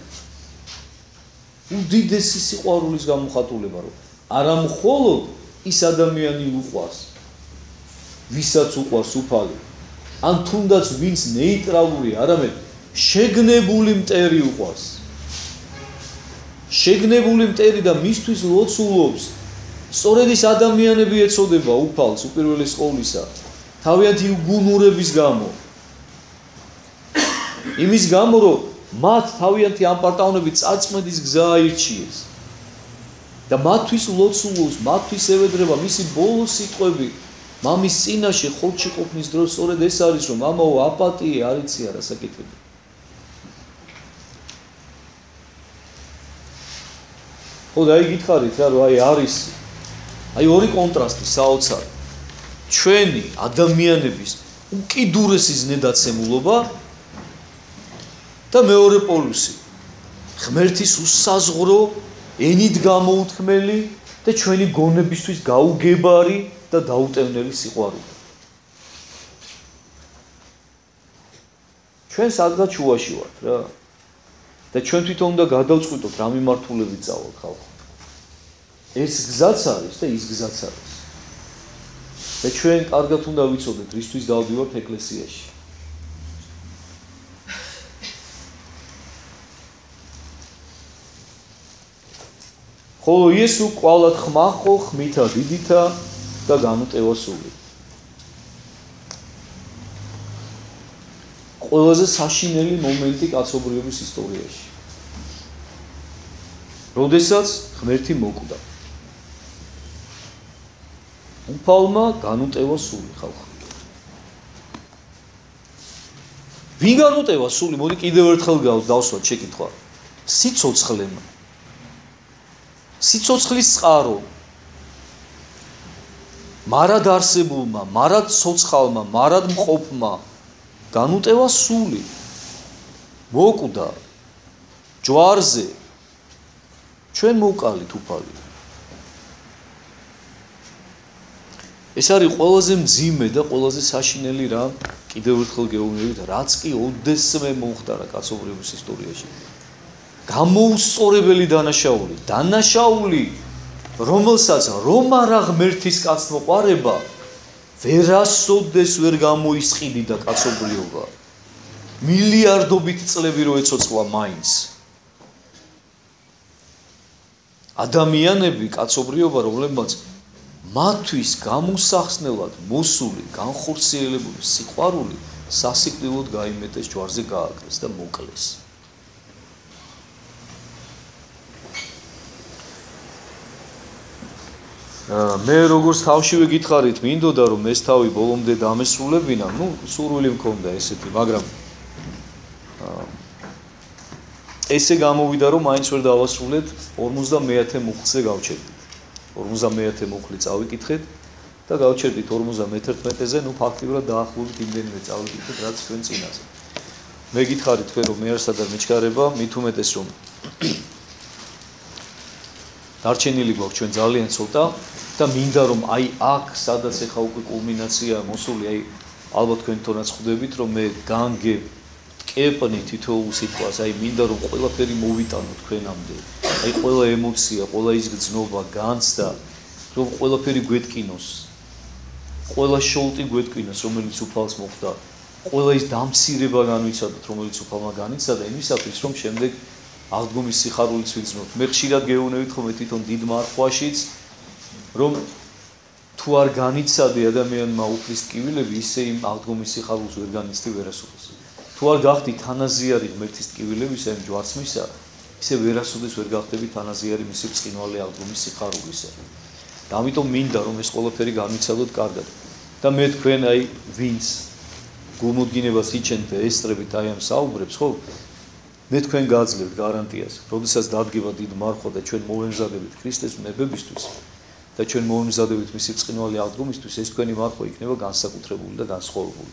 უდიდესი სიყვარულის გამოხატულება რომ არა მხოლოდ ის ადამიანი უყვარს, ვისაც უყვარს უფალი, ან თუნდაც ვინც ნეიტრალურია, არამედ შეგნებული მტერი უყვარს. შეგნებული მტერი და მისთვის ლოცულობს. სწორედ ის ადამიანები ეწოდება უფალს უპირველეს ყოვლისა, თავიანთი უგუნურების გამო. იმის გამო, რომ მათ თავიანთი ამპარტავნებით წარწმედის გზა აირჩიეს. და მათთვის ლოცულობს, მათთვის ევედრება მისი ბოლო სიტყვები. მამის წინაშე ხორცში ყოფნის დროს სწორედ ეს არის, რომ მამაო აპატიე არ იცი არა საკითხები. ხო და აი გითხარით რა, რომ არის ორი კონტრასტი საოცარი. ჩვენი ადამიანების უკიდურესი ზნედაცემულობა და მეორე პოლუსი. ღმერთის უსაზღვრო, ენით გამოუთქმელი და ჩვენი გონებისთვის გაუგებარი და დაუტევნელი სიყვარული. ჩვენ სადღაც შუაში ვართ რა. და ჩვენ თვითონ უნდა გადავწყვიტოთ რა მიმართულებით წავალთ ხალხო. ეს გზაც არის და ის გზაც არის. და ჩვენ კარგად უნდა ვიცოდეთ რისთვის დავდივართ ეკლესიაში. ხოლო იესო კვალად ხმახო ხმითა დიდითა და განუტევა სული. ყველაზე საშინელი მომენტი კაცობრიობის ისტორიაში. როდესაც ღმერთი მოკვდა. უფალმა განუტევა სული ხალხო. ვინ განუტევა სული? მოდი კიდევ ერთხელ დავსვათ შეკითხვა. სიცოცხლემ. სიცოცხლის წყარო. მარად არსებულმა, მარად ცოცხალმა, მარად მყოფმა განუტევა სული. მოკვდა ჯვარზე. ჩვენ მოვკალით უფალი. ეს არის ყველაზე მძიმე და ყველაზე საშინელი რა, კიდევ ერთხელ გეუბნებით, რაც კი ოდესმე მომხდარა კაცობრიობის ისტორიაში. გამოუსწორებელი დანაშაული, რომელსაც რომ არა ღმერთის კაცმოყვარება, ვერასოდეს ვერ გამოისყიდიდა კაცობრიობა. მილიარდობით წლები რო ეცოცხლა მაინც. ადამიანები, კაცობრიობა, რომლებმაც მათთვის გამოსახსნელად მოსული, განხორციელებული სიყვარული სასიკვდილოდ გაიმეტეს, ჯვარზე გააკრეს და მოკლეს. მე როგორც თავშივე გითხარით, მინდოდა რომ ეს თავი ბოლომდე დამესრულებინა, სურვილი მქონდა ესეთი, მაგრამ ესე გამოვიდა რომ მაინც ვერ დავასრულეთ 50-მე მუხლზე გავჩერდით. 50-მე მუხლი წავიკითხეთ და გავჩერდით 51-ზე, ფაქტიურად დაახლოებით იმდენივე წავიკითხეთ, რაც ჩვენ წინაზე. მე გითხარით თქვენ რომ მე არსად არ მიჩქარება, მით უმეტეს რომ დარჩენილი გვაქვს ჩვენ ძალიან ცოტა და მინდა რომ აი აქ სადაც ეხა უკვე კულმინაცია მოსული, აი ალბათ თქვენ თორემ ხვდებით რომ მე განგებ კეპნი თითოეულ სიტყვას, აი მინდა რომ ყველაფერი მოვიტანო თქვენამდე. აი ყველა ემოცია, ყველა ის გრძნობა, განცდა, რომ ყველაფერი გვეთკინოს. ყველა შოლტი გვეთკინოს, რომელიც უფალს მოხდა. ყველა ის დამცირება განვიცადოთ, რომელიც უფალმა განიცადა, იმისათვის რომ შემდეგ აღდგომის სიხარულიც ვიძნოთ. მე ხშირად გეუბნებით ხოლმე თვითონ დიდ მარხვაშიც, რომ თუ არ განიცადე ადამიანმა უფლის ტკივილები, ისე იმ აღდგომის სიხარულს ვერ განიცდი ვერასოდეს. თუ არ გახდი თანაზიარი ღმერთის ტკივილებისა, იმ ჯვარცმისა, ისე ვერასოდეს ვერ გახდები თანაზიარი მისი ბრწყინვალე აღდგომის სიხარულისა. და ამიტომ მინდა რომ ეს ყველაფერი განვიცადოთ კარგად. და მე თქვენ აი ვინც გულმოდგინებას იჩენთ და ესწრებით აი ამ საუბრებს, ხო? მე თქვენ გააძლევთ გარანტიას, როდესაც დადგება დიდ მარხვა და ჩვენ მოვემზადებით ქრისტეს ნებებისთვის და ჩვენ მოვემზადებით მისი ბრწყინვალე აღდგომისთვის, ეს თქვენი მარხვა იქნება განსაკუთრებული და განსხვავებული.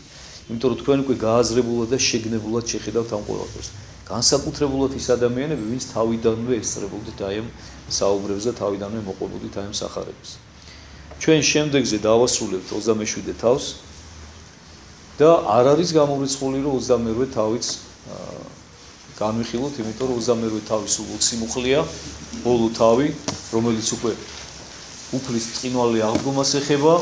იმიტომ რომ თქვენ უკვე გააზრებულად და შეგნებულად შეხედავთ ამ ყველაფერს. განსაკუთრებულად ის ადამიანები, ვინც თავიდანვე ესწრებოდით აი ამ საუბრებს და თავიდანვე მოყვებოდით აი ამ სახარებას. ჩვენ შემდეგზე დავასრულებთ 27 თავს და არ არის გამორიცხული რომ 28 თავიც განვიხილოთ, იმიტომ რომ 28 თავი სულ 20 მუხლია, ბოლო თავი, რომელიც უკვე უფლის ბრწყინვალე აღდგომას ეხება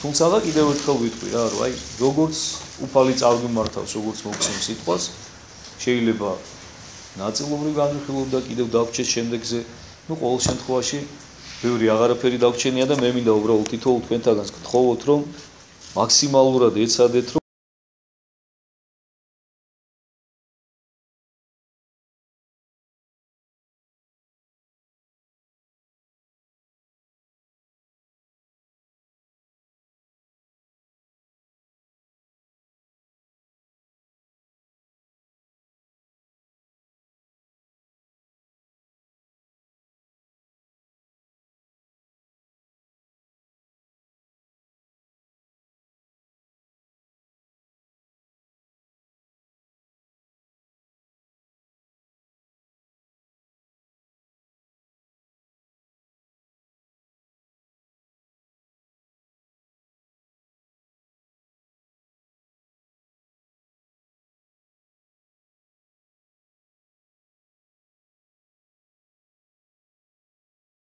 თუმცა კიდევ ერთხელ ვიტყვი რა, რომ აი როგორც უფალი წარგვიმართავს, როგორც მოგცემ სიტყვას, შეიძლება ნაწილობრივ განვიხილოთ და კიდევ დაგვრჩეს შემდეგზე, ну ყოველ შემთხვევაში ბევრი აღარაფერი დაგვრჩენია და მე მინდა უბრალოდ თითოეულ თქვენთაგანს გთხოვოთ, რომ მაქსიმალურად ეცადეთ,